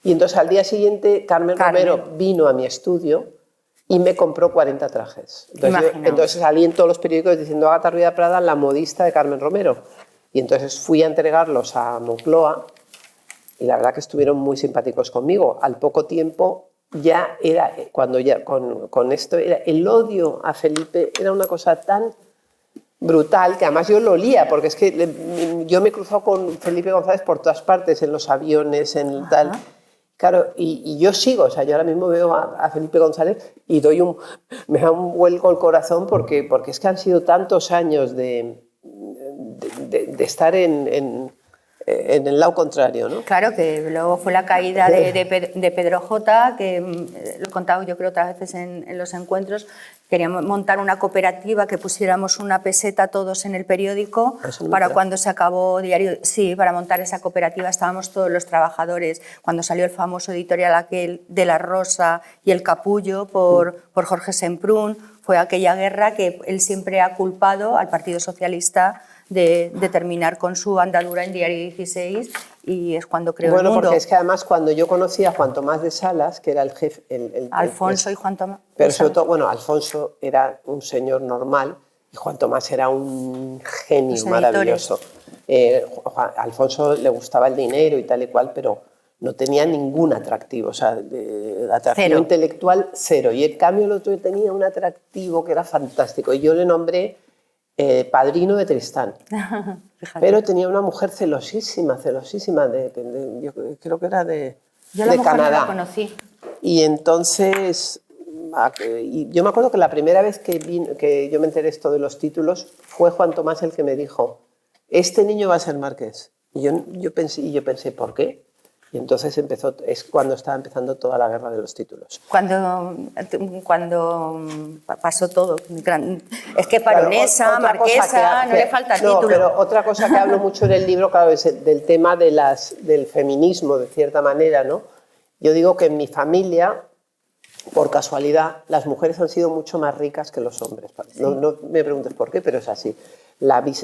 Y entonces al día siguiente Carmen Romero vino a mi estudio y me compró 40 trajes. Entonces salí en todos los periódicos diciendo Ágata Ruiz de Prada, la modista de Carmen Romero. Y entonces fui a entregarlos a Moncloa y la verdad que estuvieron muy simpáticos conmigo. Al poco tiempo ya era, cuando ya con esto, el odio a Felipe era una cosa tan brutal, que además yo lo olía, porque es que yo me he cruzado con Felipe González por todas partes, en los aviones, en el tal. Claro, y yo sigo, o sea, yo ahora mismo veo a Felipe González y me da un vuelco el corazón porque es que han sido tantos años de estar en el lado contrario, ¿no? Claro, que luego fue la caída de Pedro J, que lo he contado yo creo otras veces en los encuentros. Queríamos montar una cooperativa, que pusiéramos una peseta todos en el periódico para cuando se acabó Diario. Sí, para montar esa cooperativa estábamos todos los trabajadores. Cuando salió el famoso editorial aquel de La Rosa y El Capullo por Jorge Semprún, fue aquella guerra que él siempre ha culpado al Partido Socialista de terminar con su andadura en Diario 16, y es cuando creó El Mundo. Bueno, porque es que además cuando yo conocí a Juan Tomás de Salas, que era el jefe... Alfonso y Juan Tomás. Pero sobre todo, bueno, Alfonso era un señor normal y Juan Tomás era un genio maravilloso. A Alfonso le gustaba el dinero y tal y cual, pero no tenía ningún atractivo, o sea, atractivo intelectual cero. Y en cambio el otro tenía un atractivo que era fantástico. Y yo le nombré padrino de Tristán. Pero tenía una mujer celosísima, yo creo que era de Canadá. No la conocí. Y entonces, yo me acuerdo que la primera vez que yo me enteré esto de los títulos fue Juan Tomás el que me dijo, este niño va a ser marqués. Y yo pensé, ¿por qué? Y entonces es cuando estaba empezando toda la guerra de los títulos. Cuando pasó todo. Es que baronesa, marquesa, no le falta título. No, pero otra cosa que hablo mucho en el libro, claro, es del tema del feminismo, de cierta manera, ¿no? Yo digo que en mi familia, por casualidad, las mujeres han sido mucho más ricas que los hombres. Sí. No me preguntes por qué, pero es así.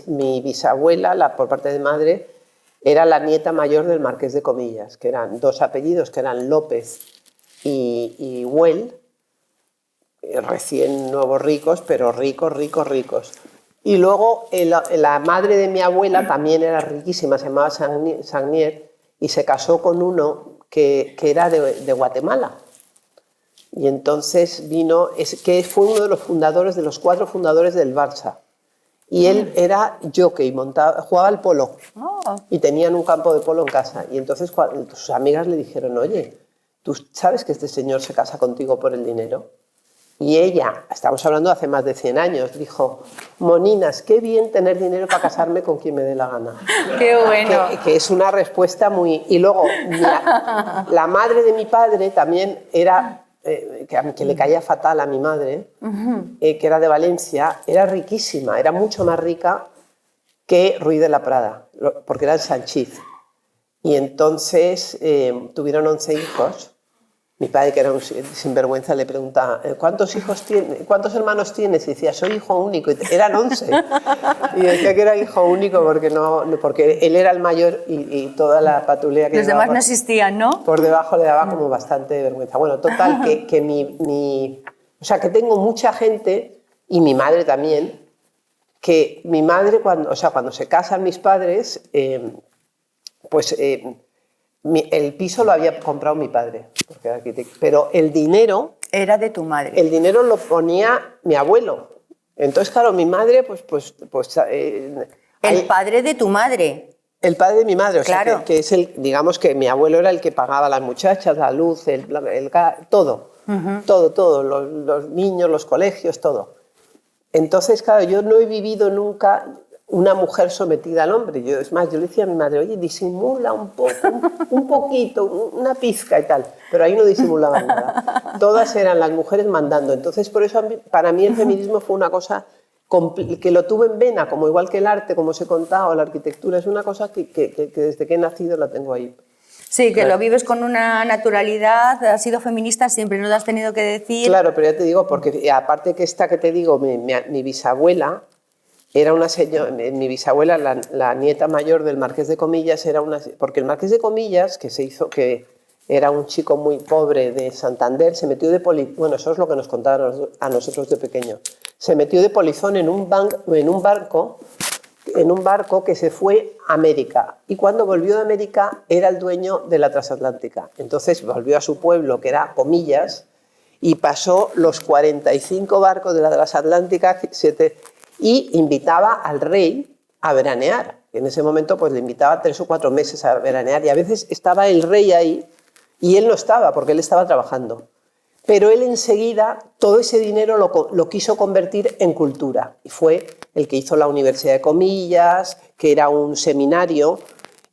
Mi bisabuela, por parte de madre, era la nieta mayor del marqués de Comillas, que eran dos apellidos, que eran López y Güell, recién nuevos ricos, pero ricos. Y luego la madre de mi abuela también era riquísima, se llamaba Sagnier, y se casó con uno que era de Guatemala. Y entonces que fue uno de los fundadores, de los 4 fundadores del Barça. Y él era jockey, jugaba al polo. Y tenían un campo de polo en casa. Y entonces sus amigas le dijeron, oye, ¿tú sabes que este señor se casa contigo por el dinero? Y ella, estamos hablando de hace más de 100 años, dijo, moninas, qué bien tener dinero para casarme con quien me dé la gana. ¡Qué bueno! Que es una respuesta muy... Y luego, la madre de mi padre también era... que le caía fatal a mi madre, que era de Valencia, era riquísima, era mucho más rica que Ruiz de la Prada, porque era el Sanchiz. Y entonces tuvieron 11 hijos. Mi padre, que era un sinvergüenza, le preguntaba, ¿cuántos hermanos tienes? Y decía, soy hijo único. Y eran 11. Y decía que era hijo único porque él era el mayor y toda la patulea que los demás no existían, ¿no? Por debajo le daba como bastante vergüenza. Bueno, total, o sea, que tengo mucha gente, y mi madre también, que mi madre, cuando se casan mis padres, el piso lo había comprado mi padre, porque era arquitecto, pero el dinero... Era de tu madre. El dinero lo ponía mi abuelo. Entonces, claro, mi madre, el padre de tu madre. El padre de mi madre, o claro. sea, que es digamos que mi abuelo era el que pagaba a las muchachas, la luz, el gas, todo. Todo, los niños, los colegios, todo. Entonces, claro, yo no he vivido nunca una mujer sometida al hombre. Es más, yo le decía a mi madre, oye, disimula un poco, un poquito, una pizca y tal. Pero ahí no disimulaban nada. Todas eran las mujeres mandando. Entonces, por eso para mí el feminismo fue una cosa que lo tuve en vena, como igual que el arte, como os he contado, o la arquitectura. Es una cosa que desde que he nacido la tengo ahí. Sí, que lo vives con una naturalidad, has sido feminista siempre, no te has tenido que decir... Claro, pero ya te digo, porque aparte que esta que te digo, mi bisabuela era una señora, mi bisabuela, la nieta mayor del Marqués de Comillas, porque el Marqués de Comillas, que era un chico muy pobre de Santander, se metió bueno, eso es lo que nos contaron a nosotros de pequeños, se metió de polizón en un barco que se fue a América, y cuando volvió de América era el dueño de la transatlántica. Entonces volvió a su pueblo, que era Comillas, y pasó los 45 barcos de la transatlántica, y invitaba al rey a veranear. En ese momento pues le invitaba 3 o 4 meses a veranear y a veces estaba el rey ahí y él no estaba porque él estaba trabajando. Pero él enseguida todo ese dinero lo quiso convertir en cultura y fue el que hizo la Universidad de Comillas, que era un seminario,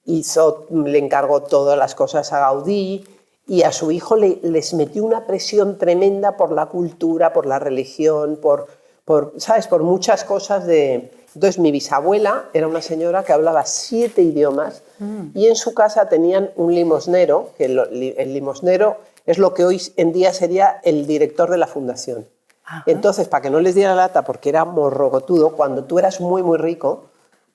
le encargó todas las cosas a Gaudí y a su hijo les metió una presión tremenda por la cultura, por la religión, ¿sabes? Por muchas cosas de... Entonces mi bisabuela era una señora que hablaba 7 idiomas y en su casa tenían un limosnero, que el limosnero es lo que hoy en día sería el director de la fundación. Ajá. Entonces, para que no les diera lata, porque era morrocotudo, cuando tú eras muy, muy rico,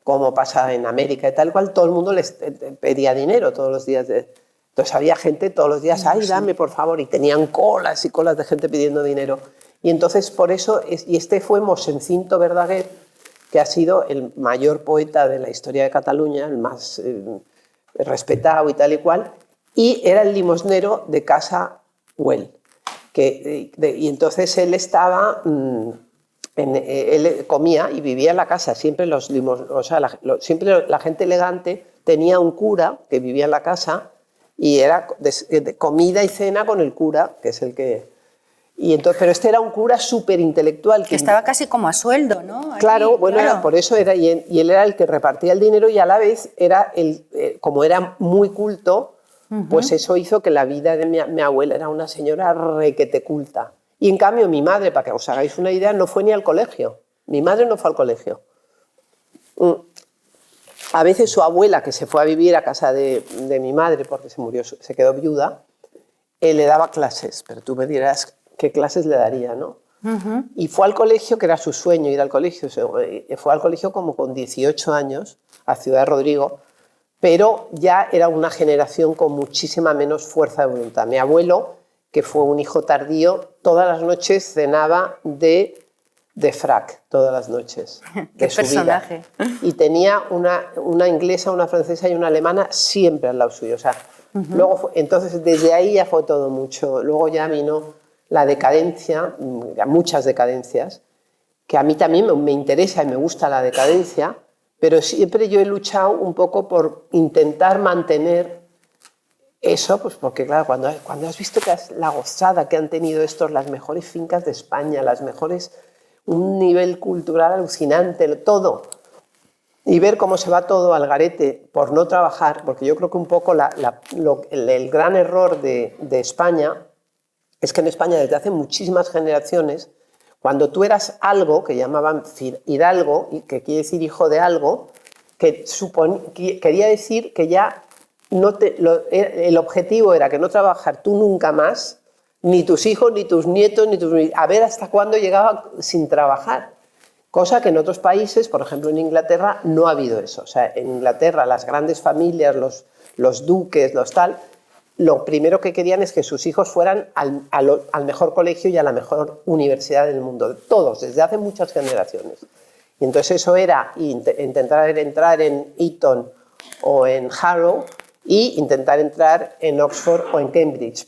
como pasa en América y tal cual, todo el mundo les pedía dinero todos los días. Entonces había gente todos los días, ay, dame por favor, y tenían colas y colas de gente pidiendo dinero. Y entonces por eso, y este fue Mosén Cinto Verdaguer, que ha sido el mayor poeta de la historia de Cataluña, el más respetado y tal y cual, y era el limosnero de Casa Güell. Y entonces él estaba, él comía y vivía en la casa, siempre siempre la gente elegante tenía un cura que vivía en la casa y era de comida y cena con el cura, que es el que... Y entonces, pero este era un cura súper intelectual. Que estaba casi como a sueldo, ¿no? Aquí, claro, bueno, claro. Era, por eso era, y él era el que repartía el dinero y a la vez era como era muy culto, pues eso hizo que la vida de mi abuela era una señora requete culta. Y en cambio mi madre, para que os hagáis una idea, no fue ni al colegio. Mi madre no fue al colegio. A veces su abuela, que se fue a vivir a casa de mi madre porque se quedó viuda, le daba clases, pero tú me dirás qué clases le daría, ¿no? Y fue al colegio, que era su sueño ir al colegio, fue al colegio como con 18 años, a Ciudad de Rodrigo, pero ya era una generación con muchísima menos fuerza de voluntad. Mi abuelo, que fue un hijo tardío, todas las noches cenaba de frac, todas las noches. ¡Qué personaje! Vida. Y tenía una inglesa, una francesa y una alemana siempre al lado suyo. O sea, luego entonces desde ahí ya fue todo mucho. Luego ya vino la decadencia, muchas decadencias, que a mí también me interesa y me gusta la decadencia, pero siempre yo he luchado un poco por intentar mantener eso, pues porque claro, cuando has visto la gozada que han tenido estos, las mejores fincas de España, las mejores, un nivel cultural alucinante, todo, y ver cómo se va todo al garete por no trabajar, porque yo creo que un poco el gran error de España es que en España desde hace muchísimas generaciones, cuando tú eras algo, que llamaban hidalgo, que quiere decir hijo de algo, que quería decir que ya el objetivo era que no trabajar tú nunca más, ni tus hijos, ni tus nietos, a ver hasta cuándo llegaba sin trabajar. Cosa que en otros países, por ejemplo en Inglaterra, no ha habido eso. O sea, en Inglaterra las grandes familias, los duques, lo primero que querían es que sus hijos fueran al mejor colegio y a la mejor universidad del mundo. Todos, desde hace muchas generaciones. Y entonces eso era intentar entrar en Eton o en Harrow y intentar entrar en Oxford o en Cambridge.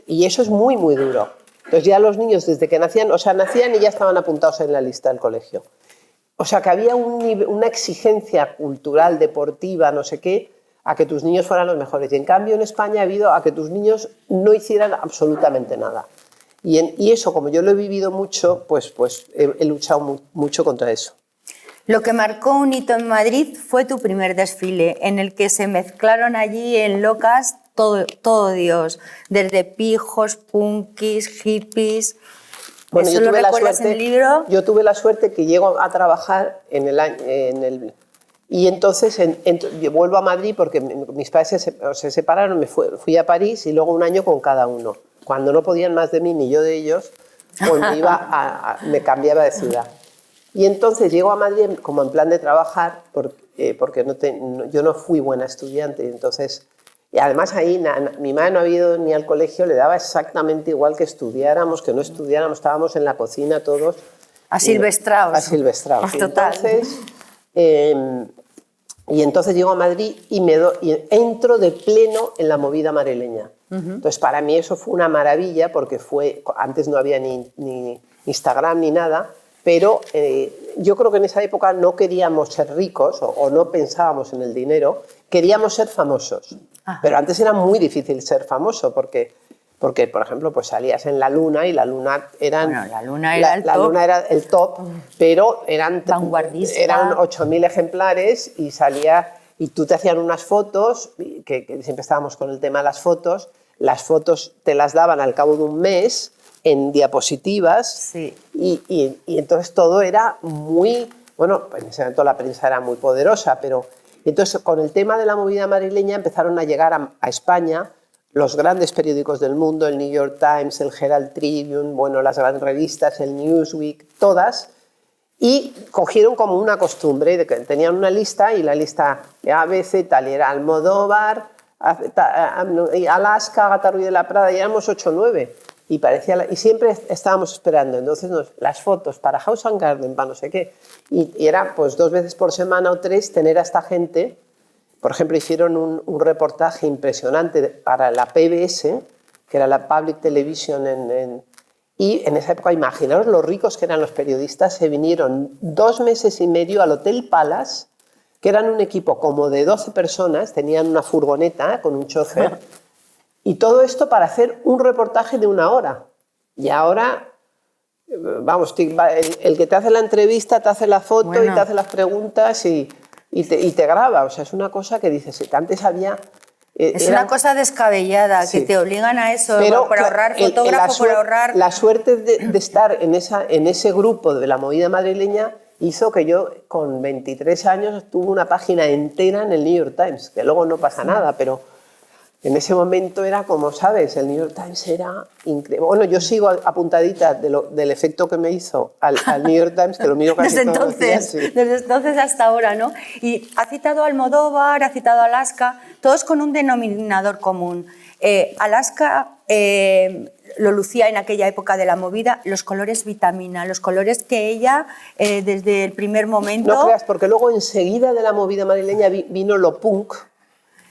Y eso es muy, muy duro. Entonces ya los niños desde que nacían, nacían y ya estaban apuntados en la lista del colegio. O sea que había una exigencia cultural, deportiva, no sé qué, a que tus niños fueran los mejores. Y en cambio en España ha habido a que tus niños no hicieran absolutamente nada. Y eso, como yo lo he vivido mucho, pues he luchado mucho contra eso. Lo que marcó un hito en Madrid fue tu primer desfile, en el que se mezclaron allí en Locas todo Dios, desde pijos, punkis, hippies. Bueno, ¿Eso lo recuerdas en el libro? Yo tuve la suerte que llego a trabajar y entonces yo vuelvo a Madrid porque mis padres se separaron, fui a París y luego un año con cada uno. Cuando no podían más de mí ni yo de ellos, pues me cambiaba de ciudad. Y entonces llego a Madrid como en plan de trabajar porque yo no fui buena estudiante. Entonces, y además ahí mi madre no había ido ni al colegio, le daba exactamente igual que estudiáramos, que no estudiáramos, estábamos en la cocina todos. Asilvestrados. Asilvestrados. Total. Y entonces llego a Madrid y entro de pleno en la movida madrileña. Entonces para mí eso fue una maravilla porque antes no había ni Instagram ni nada, pero yo creo que en esa época no queríamos ser ricos o no pensábamos en el dinero, queríamos ser famosos. Ajá. Pero antes era muy difícil ser famoso porque por ejemplo, pues salías en la Luna y la Luna la Luna era el top, pero eran 8.000 ejemplares y salía y tú te hacían unas fotos, que siempre estábamos con el tema de las fotos te las daban al cabo de un mes en diapositivas sí. y entonces todo era muy, bueno, en ese momento la prensa era muy poderosa, pero entonces con el tema de la movida madrileña empezaron a llegar a España los grandes periódicos del mundo, el New York Times, el Herald Tribune, bueno, las grandes revistas, el Newsweek, todas, y cogieron como una costumbre de que tenían una lista y la lista ABC tal, y era Almodóvar, Alaska, Agatha Ruiz de la Prada, y éramos 8 o 9. Y siempre estábamos esperando. Entonces las fotos para House and Garden, para no sé qué. Y era pues 2 veces por semana o 3 tener a esta gente. Por ejemplo, hicieron un reportaje impresionante para la PBS, que era la Public Television, y en esa época, imaginaos lo ricos que eran los periodistas, se vinieron 2 meses y medio al Hotel Palace, que eran un equipo como de 12 personas, tenían una furgoneta con un chofer, y todo esto para hacer un reportaje de 1 hora. Y ahora, vamos, el que te hace la entrevista, te hace la foto y te hace las preguntas y te graba. O sea, es una cosa que dices, que antes había... Es una cosa descabellada, sí, que te obligan a eso, pero, por ahorrar fotógrafo, por ahorrar... La suerte de estar en ese grupo de la movida madrileña hizo que yo, con 23 años, tuve una página entera en el New York Times, que luego no pasa nada, pero en ese momento era como, ¿sabes? El New York Times era increíble. Bueno, yo sigo apuntadita del efecto que me hizo al New York Times, que lo miro casi desde todos los días, sí. Desde entonces hasta ahora, ¿no? Y ha citado a Almodóvar, ha citado a Alaska, todos con un denominador común. Alaska lo lucía en aquella época de la movida, los colores vitamina, los colores que ella, desde el primer momento... No creas, porque luego enseguida de la movida madrileña vino lo punk,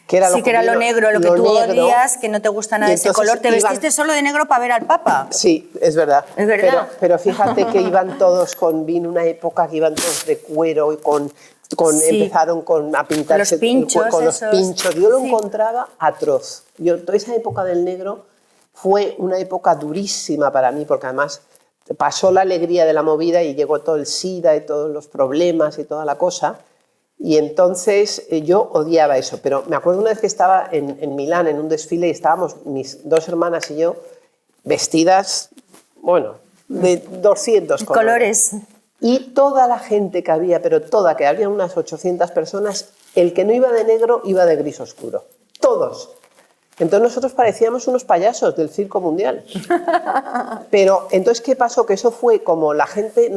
que era lo negro, lo que tú odias, que no te gusta nada de ese color. ¿Te vestiste solo de negro para ver al Papa? Sí, es verdad. Es verdad. Pero fíjate que iban todos vino una época que iban todos de cuero y sí, empezaron a pintarse los pinchos, con los pinchos. Yo lo encontraba atroz. Toda esa época del negro fue una época durísima para mí, porque además pasó la alegría de la movida y llegó todo el SIDA y todos los problemas y toda la cosa. Y entonces yo odiaba eso, pero me acuerdo una vez que estaba en Milán en un desfile y estábamos mis 2 hermanas y yo vestidas, bueno, de 200 colores. Y toda la gente que había, pero toda, que había unas 800 personas, el que no iba de negro iba de gris oscuro. Todos. Entonces nosotros parecíamos unos payasos del circo mundial. Pero entonces, ¿qué pasó? Que eso fue como la gente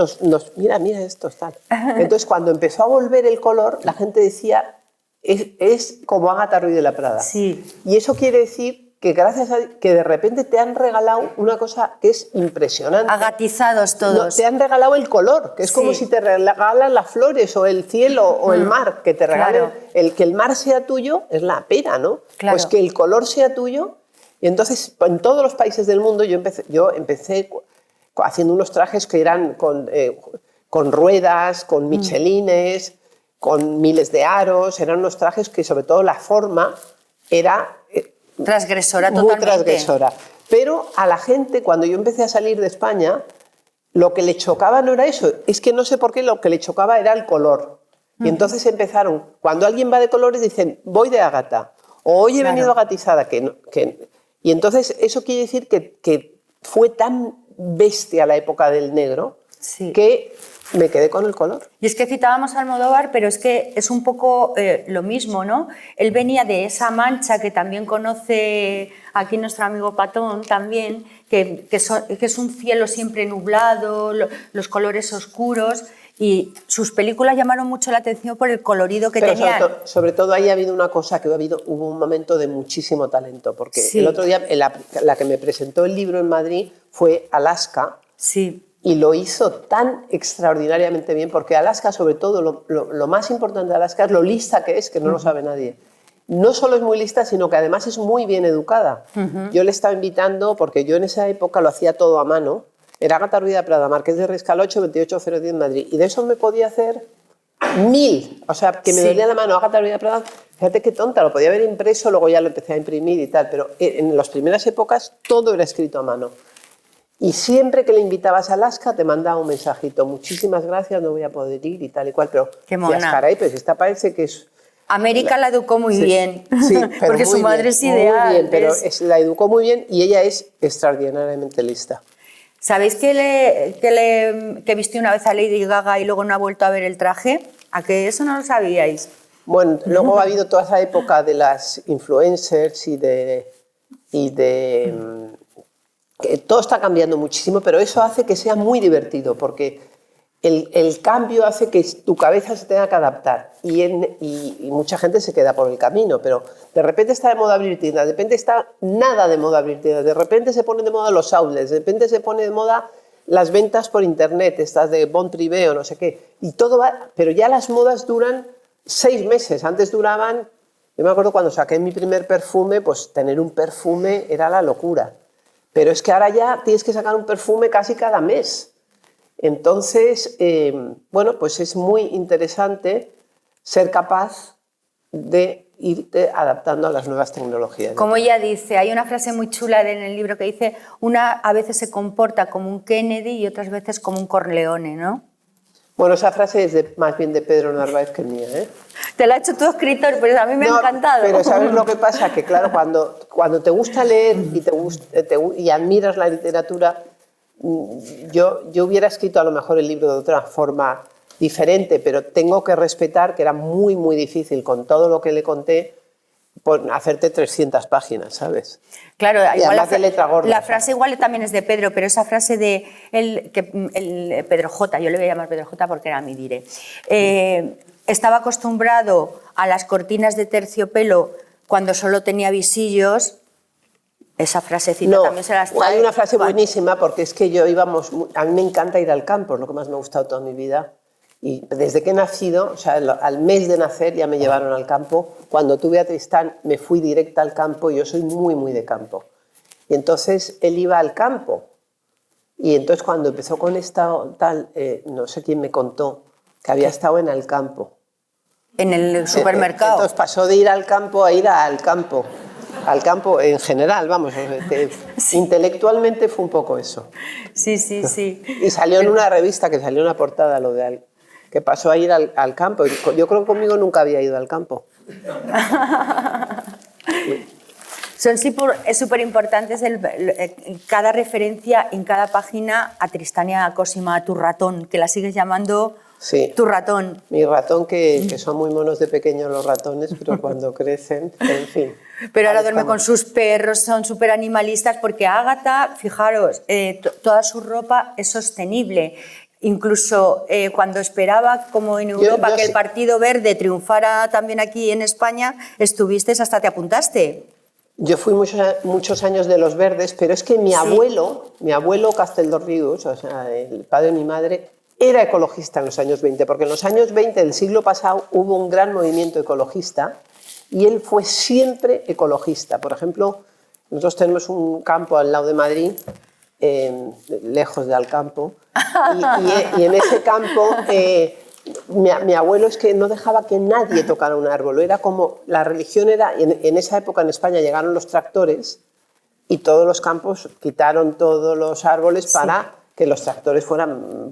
mira esto, tal. Entonces, cuando empezó a volver el color, la gente decía, es como Agatha Ruiz de la Prada. Sí. Y eso quiere decir que gracias a que de repente te han regalado una cosa que es impresionante. Agatizados todos. No, te han regalado el color, que es como si te regalan las flores o el cielo o el mar, que te regalen. Claro. Que el mar sea tuyo es la pena, ¿no? Claro. Pues que el color sea tuyo. Y entonces, en todos los países del mundo, yo empecé haciendo unos trajes que eran con ruedas, con michelines, con miles de aros. Eran unos trajes que, sobre todo, la forma era... transgresora muy totalmente. Transgresora. Pero a la gente, cuando yo empecé a salir de España, lo que le chocaba no era eso. Es que no sé por qué lo que le chocaba era el color. Y entonces empezaron, cuando alguien va de colores, dicen, voy de Ágata. O hoy he venido agatizada. Y entonces eso quiere decir que fue tan bestia la época del negro, sí, que me quedé con el color. Y es que citábamos a Almodóvar, pero es que es un poco lo mismo, ¿no? Él venía de esa Mancha que también conoce aquí nuestro amigo Patón también, que es un cielo siempre nublado, los colores oscuros, y sus películas llamaron mucho la atención por el colorido que tenían. Sobre todo ahí ha habido una cosa, que hubo un momento de muchísimo talento, porque sí, el otro día la que me presentó el libro en Madrid fue Alaska. Sí. Y lo hizo tan extraordinariamente bien, porque Alaska, sobre todo, lo más importante de Alaska es lo lista que es, que no lo sabe nadie. No solo es muy lista, sino que además es muy bien educada. Yo le estaba invitando, porque yo en esa época lo hacía todo a mano, era Ágata Ruiz de Prada, Marqués de Riscalocho, 28010 Madrid. Y de eso me podía hacer 1000. O sea, que me dolía la mano, Ágata Ruiz de Prada. Fíjate qué tonta, lo podía haber impreso, luego ya lo empecé a imprimir y tal. Pero en las primeras épocas todo era escrito a mano. Y siempre que le invitabas a Alaska te mandaba un mensajito. Muchísimas gracias, no voy a poder ir y tal y cual. Pero, qué mona. caray, pues esta parece que es... América la educó muy bien, sí, pero porque muy su madre bien, es ideal. Muy bien, pero la educó muy bien y ella es extraordinariamente lista. ¿Sabéis que vistió una vez a Lady Gaga y luego no ha vuelto a ver el traje? ¿A que eso no lo sabíais? Bueno, luego ha habido toda esa época de las influencers que todo está cambiando muchísimo, pero eso hace que sea muy divertido, porque el cambio hace que tu cabeza se tenga que adaptar y mucha gente se queda por el camino, pero de repente está de moda abrir tiendas, de repente está nada de moda abrir tiendas, de repente se ponen de moda los outlets, de repente se pone de moda las ventas por internet, estas de Bon Privé o no sé qué, y todo va, pero ya las modas duran 6 meses, antes duraban, yo me acuerdo cuando saqué mi primer perfume, pues tener un perfume era la locura, pero es que ahora ya tienes que sacar un perfume casi cada mes. Entonces, bueno, pues es muy interesante ser capaz de irte adaptando a las nuevas tecnologías. Como ella dice, hay una frase muy chula en el libro que dice, una a veces se comporta como un Kennedy y otras veces como un Corleone, ¿no? Bueno, esa frase es más bien de Pedro Narváez que mía, ¿eh? Te la ha hecho tu escritor, pero a mí me ha encantado. Pero ¿sabes lo que pasa? Que claro, cuando te gusta leer y admiras la literatura, yo hubiera escrito a lo mejor el libro de otra forma diferente, pero tengo que respetar que era muy, muy difícil con todo lo que le conté por hacerte 300 páginas, ¿sabes? Claro, y igual de letra gorda. La frase igual también es de Pedro, pero esa frase de Pedro J, yo le voy a llamar Pedro J porque era mi dire, estaba acostumbrado a las cortinas de terciopelo cuando solo tenía visillos. Esa frasecita también se las trae. Hay una frase buenísima porque es que a mí me encanta ir al campo, es lo que más me ha gustado toda mi vida. Y desde que he nacido, o sea, al mes de nacer ya me llevaron al campo. Cuando tuve a Tristán me fui directa al campo y yo soy muy, muy de campo. Y entonces él iba al campo. Y entonces cuando empezó con esta tal, no sé quién me contó, que había estado en el campo. En el supermercado. Entonces pasó de ir al campo a ir al campo. Al campo en general, vamos, sí. Intelectualmente fue un poco eso. Sí, sí, sí. Y salió en una revista, que salió en una portada lo de que pasó a ir al campo. Yo creo que conmigo nunca había ido al campo. Son súper importantes cada referencia en cada página a Tristania Cosima, a tu ratón, que la sigues llamando sí. Tu ratón. Mi ratón, que son muy monos de pequeños los ratones, pero cuando crecen, en fin. Pero ahora duerme con sus perros, son súper animalistas, porque Ágata, fijaros, toda su ropa es sostenible. Incluso cuando esperaba, como en Europa, que el Partido Verde triunfara también aquí en España, estuviste, hasta te apuntaste. Yo fui muchos años de los Verdes, pero es que mi abuelo Casteldorrius, o sea, el padre de mi madre, era ecologista en los años 20, porque en los años 20 del siglo pasado hubo un gran movimiento ecologista y él fue siempre ecologista. Por ejemplo, nosotros tenemos un campo al lado de Madrid, lejos de Alcampo, y en ese campo mi abuelo es que no dejaba que nadie tocara un árbol. Era como, la religión era, en esa época en España llegaron los tractores y todos los campos quitaron todos los árboles para que los tractores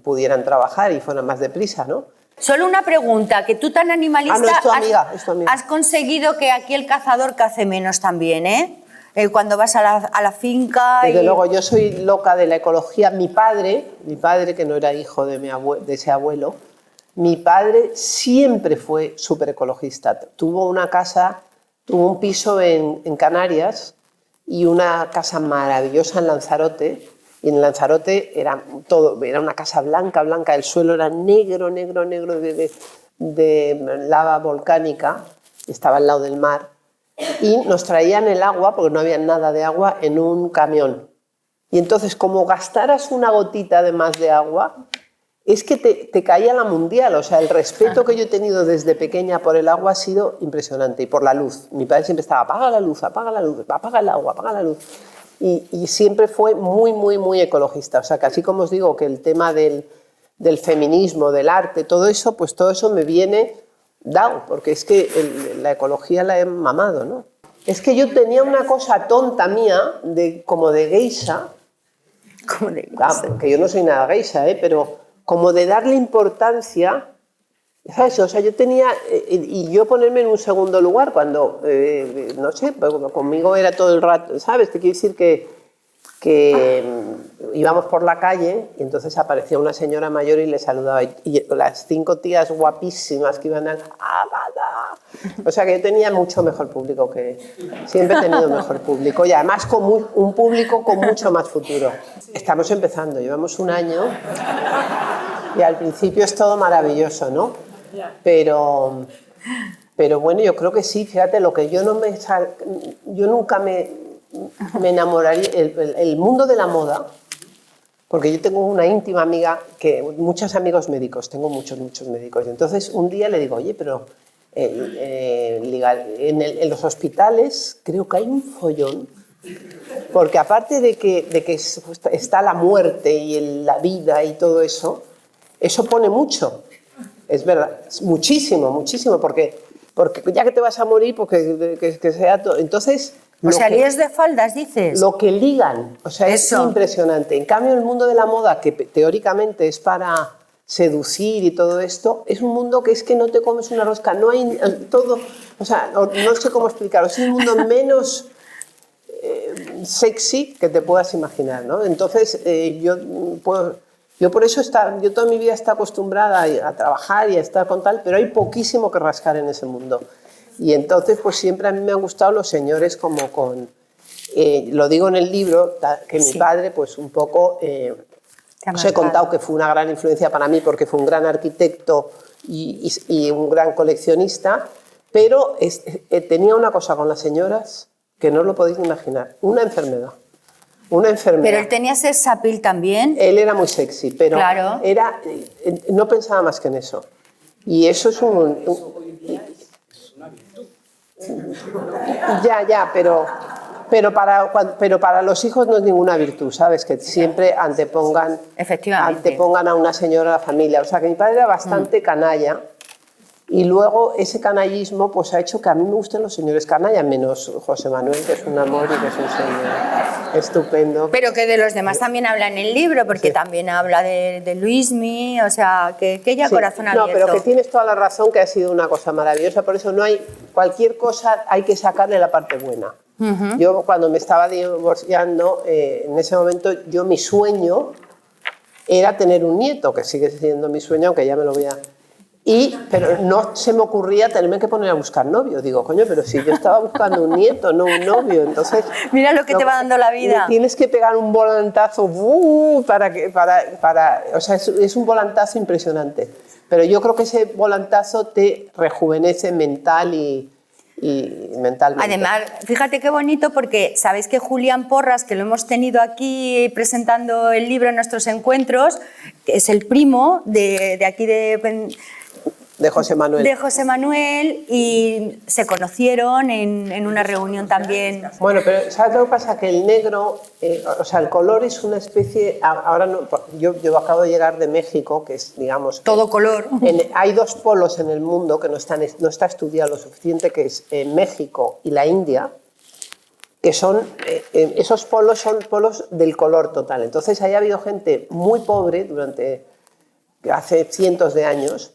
pudieran trabajar y fueran más deprisa, ¿no? Solo una pregunta, que tú tan animalista es tu amiga. Has conseguido que aquí el cazador cace menos también, ¿eh? Cuando vas a la finca... Desde luego, yo soy loca de la ecología. Mi padre, que no era hijo de ese abuelo, mi padre siempre fue súper ecologista. Tuvo un piso en Canarias y una casa maravillosa en Lanzarote. Y en Lanzarote era una casa blanca, el suelo era negro de lava volcánica, estaba al lado del mar, y nos traían el agua, porque no había nada de agua, en un camión. Y entonces, como gastaras una gotita de más de agua, es que te caía la mundial. O sea, el respeto que yo he tenido desde pequeña por el agua ha sido impresionante, y por la luz. Mi padre siempre estaba, apaga la luz, apaga el agua, apaga la luz. y siempre fue muy, muy, muy ecologista. O sea, que así como os digo que el tema del feminismo, del arte, todo eso, pues todo eso me viene dado, porque es que la ecología la he mamado, ¿no? Es que yo tenía una cosa tonta mía, como de geisha, que yo no soy nada geisha, pero como de darle importancia, ¿sabes? O sea, yo tenía, y yo ponerme en un segundo lugar cuando, no sé, conmigo era todo el rato, ¿sabes? Te quiero decir que íbamos por la calle y entonces aparecía una señora mayor y le saludaba, y las 5 tías guapísimas que iban al... O sea que yo tenía mucho mejor público, siempre he tenido mejor público, y además un público con mucho más futuro. Estamos empezando, llevamos un año y al principio es todo maravilloso, ¿no? Pero bueno, yo creo que sí, fíjate, lo que yo nunca me enamoraría, el mundo de la moda, porque yo tengo una íntima amiga, muchos amigos médicos, tengo muchos médicos, y entonces un día le digo, oye, pero en los hospitales creo que hay un follón, porque aparte de que está la muerte y la vida y todo eso, eso pone mucho, es verdad, muchísimo, muchísimo, porque ya que te vas a morir, porque que sea todo, entonces... O sea, líes de faldas, dices. Lo que ligan, o sea, eso. Es impresionante. En cambio, el mundo de la moda, que teóricamente es para seducir y todo esto, es un mundo que es que no te comes una rosca, no hay todo, o sea, no sé cómo explicarlo, es el mundo menos sexy que te puedas imaginar, ¿no? Entonces, yo por eso yo toda mi vida estoy acostumbrada a trabajar y a estar con tal, pero hay poquísimo que rascar en ese mundo. Y entonces, pues siempre a mí me han gustado los señores como lo digo en el libro, que mi padre, pues un poco, os he contado que fue una gran influencia para mí porque fue un gran arquitecto y un gran coleccionista, pero tenía una cosa con las señoras que no os lo podéis imaginar, una enfermedad. Pero él tenía sex appeal también. Él era muy sexy, pero claro. No pensaba más que en eso. Y eso es una virtud. Ya, pero para los hijos no es ninguna virtud, ¿sabes? Que siempre antepongan a una señora a la familia. O sea, que mi padre era bastante canalla. Y luego ese canallismo pues, ha hecho que a mí me gusten los señores canallas, menos José Manuel, que es un amor y que es un señor estupendo. Pero que de los demás también habla en el libro, porque también habla de Luismi, o sea, que ella corazón abierto. No, pero que tienes toda la razón, que ha sido una cosa maravillosa, por eso no hay cualquier cosa, hay que sacarle la parte buena. Yo cuando me estaba divorciando, en ese momento mi sueño era tener un nieto, que sigue siendo mi sueño, aunque ya me lo voy a... Pero no se me ocurría tenerme que poner a buscar novio. Digo, coño, pero si yo estaba buscando un nieto, no un novio, entonces... Mira lo que te va dando la vida. Tienes que pegar un volantazo o sea, es un volantazo impresionante. Pero yo creo que ese volantazo te rejuvenece mental y mentalmente. Además, fíjate qué bonito, porque sabéis que Julián Porras, que lo hemos tenido aquí presentando el libro en nuestros encuentros, que es el primo de aquí de José Manuel. De José Manuel, y se conocieron en una reunión también. Bueno, pero ¿sabes lo que pasa? Que el negro, o sea, el color es una especie... Ahora no, yo acabo de llegar de México, que es, digamos... Todo color. Hay 2 polos en el mundo que no está estudiado lo suficiente, que es México y la India, que son... esos polos son polos del color total. Entonces, ahí ha habido gente muy pobre hace cientos de años,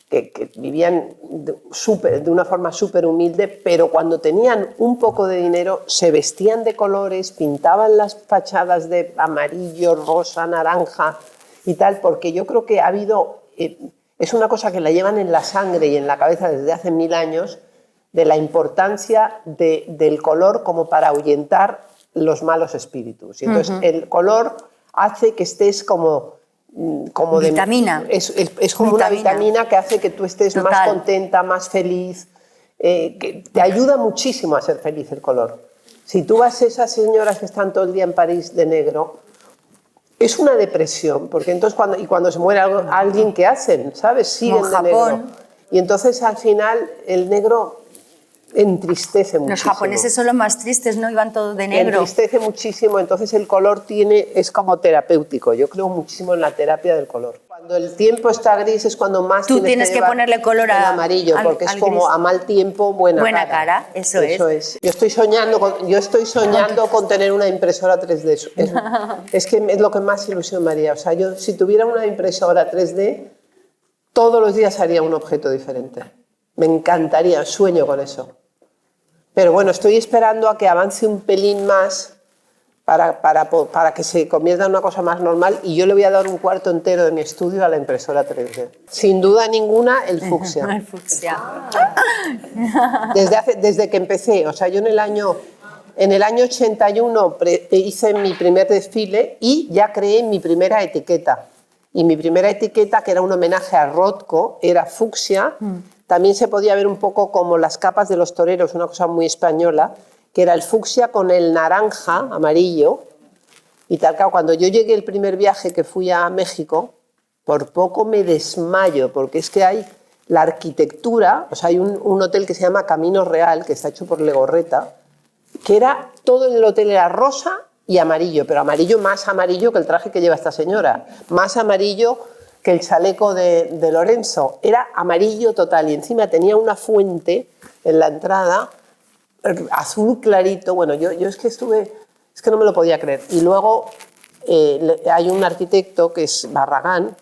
que vivían de una forma súper humilde, pero cuando tenían un poco de dinero se vestían de colores, pintaban las fachadas de amarillo, rosa, naranja y tal, porque yo creo que ha habido, es una cosa que la llevan en la sangre y en la cabeza desde hace 1000 años, de la importancia del color como para ahuyentar los malos espíritus. Y entonces el color hace que estés como vitamina. Es como una vitamina que hace que tú estés más contenta, más feliz, que te ayuda muchísimo a ser feliz el color. Si tú vas a esas señoras que están todo el día en París de negro, es una depresión, porque entonces cuando se muere alguien, ¿qué hacen? ¿Sabes? Siguen de negro. Y entonces al final el negro entristece muchísimo. Los japoneses son los más tristes, ¿no? Iban todos de negro. Entristece muchísimo, entonces el color es como terapéutico. Yo creo muchísimo en la terapia del color. Cuando el tiempo está gris es cuando más Tú tienes que ponerle color el amarillo, porque es como gris. A mal tiempo, buena cara. Eso es. Yo estoy soñando con tener una impresora 3D. Es que es lo que más ilusión me haría. O sea, yo si tuviera una impresora 3D, todos los días haría un objeto diferente. Me encantaría, sueño con eso. Pero bueno, estoy esperando a que avance un pelín más para que se convierta en una cosa más normal, y yo le voy a dar un cuarto entero de mi estudio a la impresora 3D. Sin duda ninguna, el fucsia. El fucsia. Desde que empecé, o sea, yo en el año 81 hice mi primer desfile y ya creé mi primera etiqueta. Y mi primera etiqueta, que era un homenaje a Rothko, era fucsia. También se podía ver un poco como las capas de los toreros, una cosa muy española, que era el fucsia con el naranja, amarillo. Y tal, cuando yo llegué el primer viaje que fui a México, por poco me desmayo, porque es que hay la arquitectura, o sea, hay un hotel que se llama Camino Real, que está hecho por Legorreta, que era, todo el hotel era rosa y amarillo, pero amarillo más amarillo que el traje que lleva esta señora, más amarillo que el chaleco de Lorenzo, era amarillo total, y encima tenía una fuente en la entrada, azul clarito. Bueno, yo es que no me lo podía creer. Y luego hay un arquitecto que es Barragán,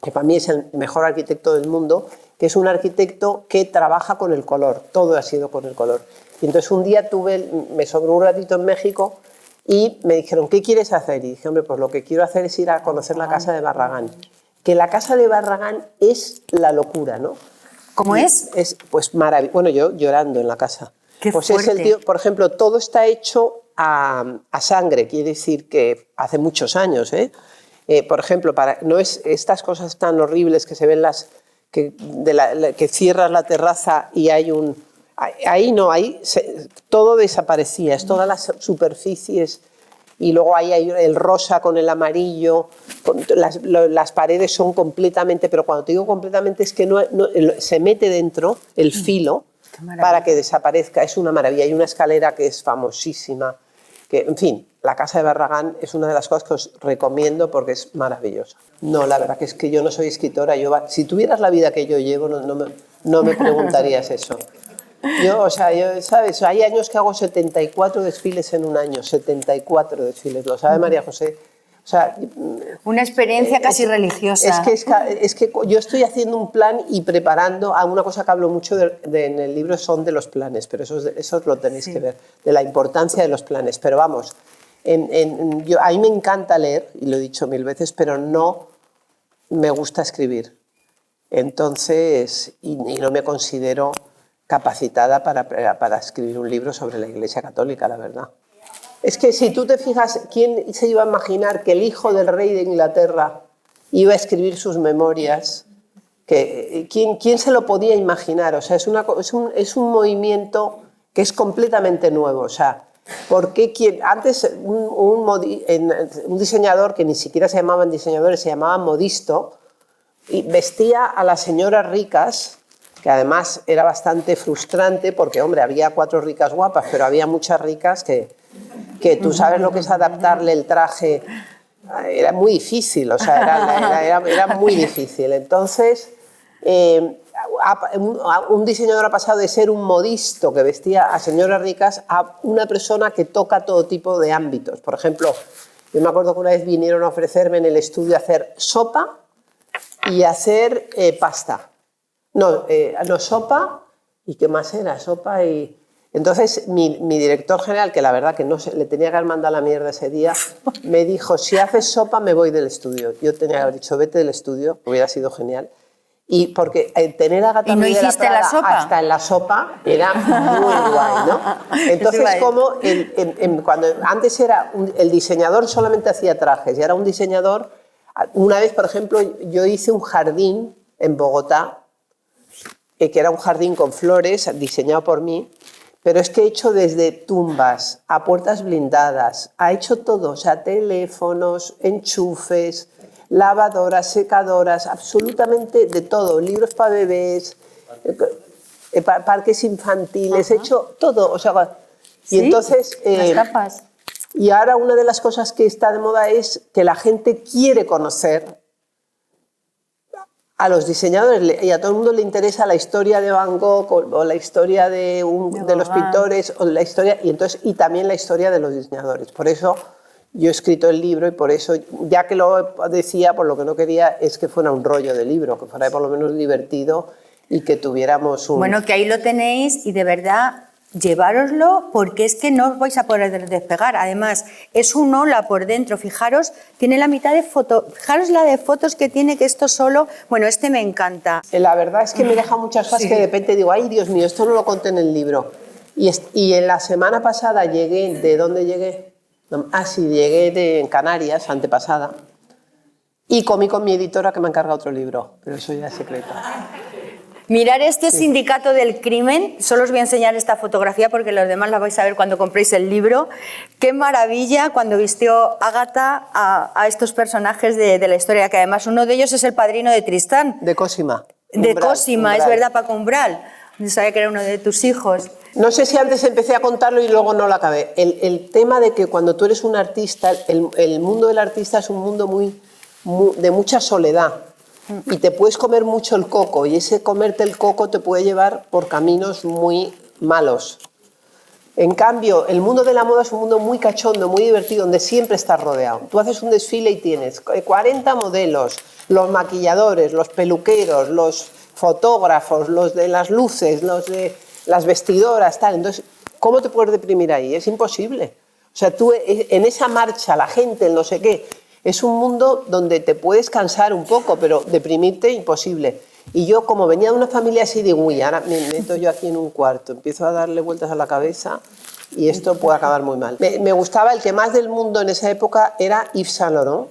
que para mí es el mejor arquitecto del mundo, que es un arquitecto que trabaja con el color, todo ha sido con el color. Y entonces un día me sobró un ratito en México y me dijeron, ¿qué quieres hacer? Y dije, hombre, pues lo que quiero hacer es ir a conocer la casa de Barragán. Que la casa de Barragán es la locura, ¿no? ¿Cómo es? Es pues maravilloso. Bueno, yo llorando en la casa. Qué pues fuerte. Es el tío, por ejemplo, todo está hecho a sangre, quiere decir que hace muchos años, por ejemplo, no es estas cosas tan horribles que se ven que cierras la terraza y hay ahí no, todo desaparecía, es todas las superficies, y luego ahí hay el rosa con el amarillo, las paredes son completamente, pero cuando te digo completamente es que se mete dentro el filo para que desaparezca, es una maravilla. Hay una escalera que es famosísima, que, en fin, la casa de Barragán es una de las cosas que os recomiendo porque es maravillosa. No, la verdad que es que yo no soy escritora, si tuvieras la vida que yo llevo no me preguntarías eso. ¿Sabes? Hay años que hago 74 desfiles en un año, 74 desfiles, lo sabe María José. O sea, una experiencia casi religiosa. Es que yo estoy haciendo un plan y preparando a una cosa que hablo mucho en el libro, son de los planes, pero eso lo tenéis que ver, de la importancia de los planes. Pero vamos, a mí me encanta leer, y lo he dicho 1000 veces, pero no me gusta escribir. Entonces, y no me considero capacitada para escribir un libro sobre la Iglesia Católica, la verdad. Es que si tú te fijas, ¿quién se iba a imaginar que el hijo del rey de Inglaterra iba a escribir sus memorias? ¿Quién se lo podía imaginar? O sea, es un movimiento que es completamente nuevo. O sea, porque antes un diseñador, que ni siquiera se llamaban diseñadores, se llamaban modisto, y vestía a las señoras ricas, que además era bastante frustrante porque, hombre, había 4 ricas guapas, pero había muchas ricas que tú sabes lo que es adaptarle el traje, era muy difícil, o sea, era muy difícil. Entonces, un diseñador ha pasado de ser un modisto que vestía a señoras ricas a una persona que toca todo tipo de ámbitos. Por ejemplo, yo me acuerdo que una vez vinieron a ofrecerme en el estudio hacer sopa y hacer pasta. No, sopa, ¿y qué más era? Sopa y... Entonces, mi director general, que la verdad que le tenía que haber mandado la mierda ese día, me dijo, si haces sopa me voy del estudio. Yo tenía que haber dicho, vete del estudio, hubiera sido genial. Y porque tener a Agatha Ruiz de la Prada hasta en la sopa era muy guay, ¿no? Entonces, como cuando antes era el diseñador solamente hacía trajes, y era un diseñador... Una vez, por ejemplo, yo hice un jardín en Bogotá, que era un jardín con flores diseñado por mí, pero es que he hecho desde tumbas a puertas blindadas, ha hecho todo, o sea, teléfonos, enchufes, lavadoras, secadoras, absolutamente de todo, libros para bebés. parques infantiles, he hecho todo. O sea, y ¿Sí? entonces... Las tapas. Y ahora una de las cosas que está de moda es que la gente quiere conocer a los diseñadores y a todo el mundo le interesa la historia de Van Gogh o la historia de los pintores o la historia y también la historia de los diseñadores. Por eso yo he escrito el libro y por eso, ya que lo decía, por lo que no quería es que fuera un rollo de libro, que fuera por lo menos divertido y que tuviéramos un... Bueno, que ahí lo tenéis y de verdad llevároslo porque es que no os vais a poder despegar. Además, es un ola por dentro. Fijaros, tiene la mitad de fotos. Fijaros la de fotos que tiene, que esto solo... Bueno, este me encanta. La verdad es que me deja muchas cosas que de repente digo, ay, Dios mío, esto no lo conté en el libro. Y en la semana pasada llegué, ¿de dónde llegué? Llegué en Canarias, antepasada, y comí con mi editora que me encarga otro libro, pero eso ya es secreto. Mirar este Sindicato del Crimen, solo os voy a enseñar esta fotografía porque los demás la vais a ver cuando compréis el libro. Qué maravilla cuando vistió Ágata a estos personajes de la historia, que además uno de ellos es el padrino de Tristán. De Cosima. De Cosima, es verdad, Paco Umbral. Yo sabía que era uno de tus hijos. No sé si antes empecé a contarlo y luego no lo acabé. El tema de que cuando tú eres un artista, el mundo del artista es un mundo de mucha soledad. Y te puedes comer mucho el coco y ese comerte el coco te puede llevar por caminos muy malos. En cambio, el mundo de la moda es un mundo muy cachondo, muy divertido, donde siempre estás rodeado. Tú haces un desfile y tienes 40 modelos, los maquilladores, los peluqueros, los fotógrafos, los de las luces, los de las vestidoras, tal. Entonces, ¿cómo te puedes deprimir ahí? Es imposible. O sea, tú en esa marcha, la gente, el no sé qué... Es un mundo donde te puedes cansar un poco, pero deprimirte imposible. Y yo, como venía de una familia así, digo, uy, ahora me meto yo aquí en un cuarto, empiezo a darle vueltas a la cabeza y esto puede acabar muy mal. Me gustaba, el que más del mundo en esa época era Yves Saint Laurent.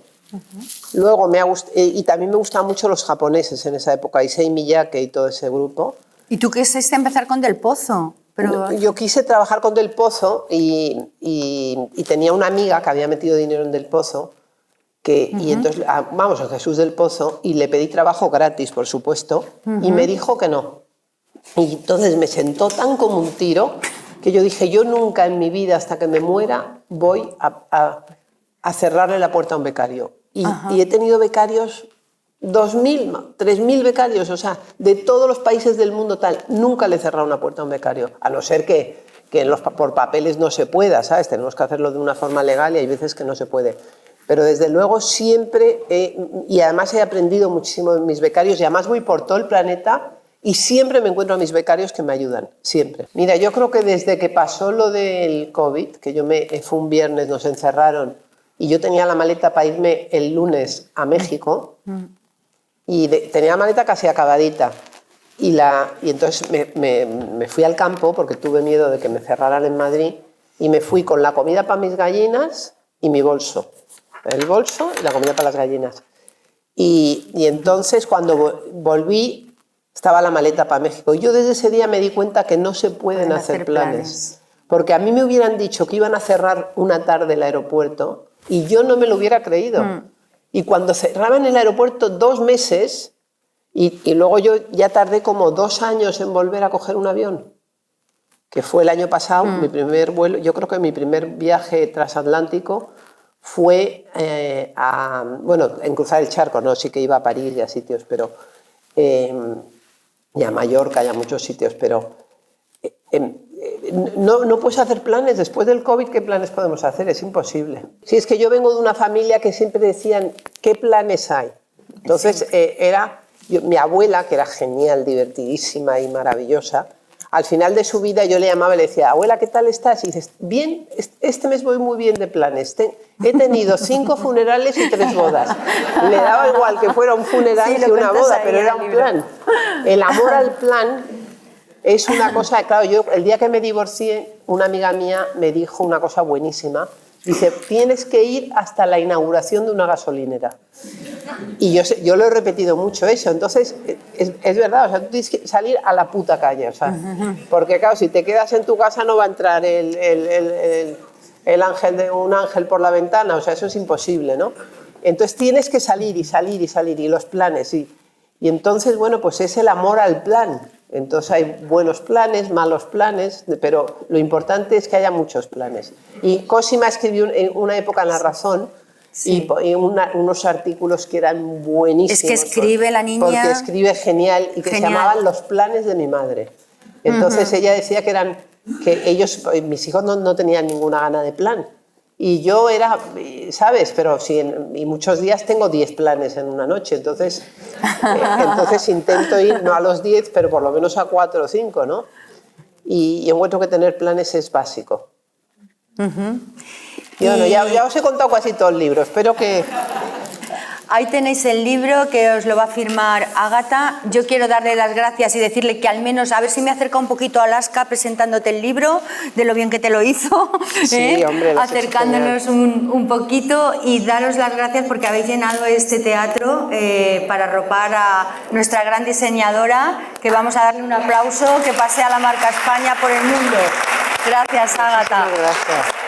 Luego y también me gustaban mucho los japoneses en esa época, Issei Miyake y todo ese grupo. ¿Y tú quisiste empezar con Del Pozo? Pero... Yo quise trabajar con Del Pozo y tenía una amiga que había metido dinero en Del Pozo. Y entonces vamos a Jesús del Pozo y le pedí trabajo gratis, por supuesto, y me dijo que no. Y entonces me sentó tan como un tiro que yo dije, yo nunca en mi vida hasta que me muera voy a cerrarle la puerta a un becario. Y he tenido becarios, 2.000, 3.000 becarios, o sea, de todos los países del mundo tal. Nunca le he cerrado una puerta a un becario, a no ser que por papeles no se pueda, ¿sabes? Tenemos que hacerlo de una forma legal y hay veces que no se puede. Pero desde luego siempre, y además he aprendido muchísimo de mis becarios, y además voy por todo el planeta y siempre me encuentro a mis becarios que me ayudan, siempre. Mira, yo creo que desde que pasó lo del COVID, que fue un viernes, nos encerraron, y yo tenía la maleta para irme el lunes a México, y tenía la maleta casi acabadita, y entonces me fui al campo porque tuve miedo de que me cerraran en Madrid, y me fui con la comida para mis gallinas y mi bolso. El bolso y la comida para las gallinas. Y entonces cuando volví estaba la maleta para México. Y yo desde ese día me di cuenta que no se pueden hacer planes. Porque a mí me hubieran dicho que iban a cerrar una tarde el aeropuerto y yo no me lo hubiera creído. Y cuando cerraban el aeropuerto 2 meses y luego yo ya tardé como 2 años en volver a coger un avión, que fue el año pasado, mi primer vuelo, yo creo que mi primer viaje transatlántico fue en cruzar el charco, no, sí que iba a París y a sitios, pero y a Mallorca y a muchos sitios, pero no puedes hacer planes. Después del COVID, ¿qué planes podemos hacer? Es imposible. Si es que yo vengo de una familia que siempre decían, ¿qué planes hay? Entonces mi abuela, que era genial, divertidísima y maravillosa, al final de su vida yo le llamaba y le decía, abuela, ¿qué tal estás? Y dices, bien, este mes voy muy bien de planes. He tenido 5 funerales y 3 bodas. Le daba igual que fuera un funeral que una boda, pero era un plan. El amor al plan es una cosa, claro, yo el día que me divorcié, una amiga mía me dijo una cosa buenísima. Dice, tienes que ir hasta la inauguración de una gasolinera. Y yo lo he repetido mucho eso. Entonces, es verdad, o sea, tú tienes que salir a la puta calle. O sea, porque claro, si te quedas en tu casa no va a entrar un ángel por la ventana. O sea, eso es imposible, ¿no? Entonces tienes que salir y salir y salir, y los planes. Y entonces, bueno, pues es el amor al plan. Entonces hay buenos planes, malos planes, pero lo importante es que haya muchos planes. Y Cosima escribió en una época en La Razón, Sí. y unos artículos que eran buenísimos. Es que escribe la niña... Porque escribe genial y que se llamaban Los planes de mi madre. Entonces ella decía que ellos, mis hijos no tenían ninguna gana de plan. Y yo era, ¿sabes? Pero sí, y muchos días tengo 10 planes en una noche. Entonces intento ir no a los 10, pero por lo menos a 4 o 5, ¿no? Y encuentro que tener planes es básico. Y bueno, ya os he contado casi todo el libro, espero que... Ahí tenéis el libro que os lo va a firmar Ágata. Yo quiero darle las gracias y decirle que al menos, a ver si me acerca un poquito a Alaska presentándote el libro, de lo bien que te lo hizo, sí, hombre, acercándonos un poquito, y daros las gracias porque habéis llenado este teatro para arropar a nuestra gran diseñadora, que vamos a darle un aplauso, que pasea la marca España por el mundo. Gracias, Ágata. Muchas gracias.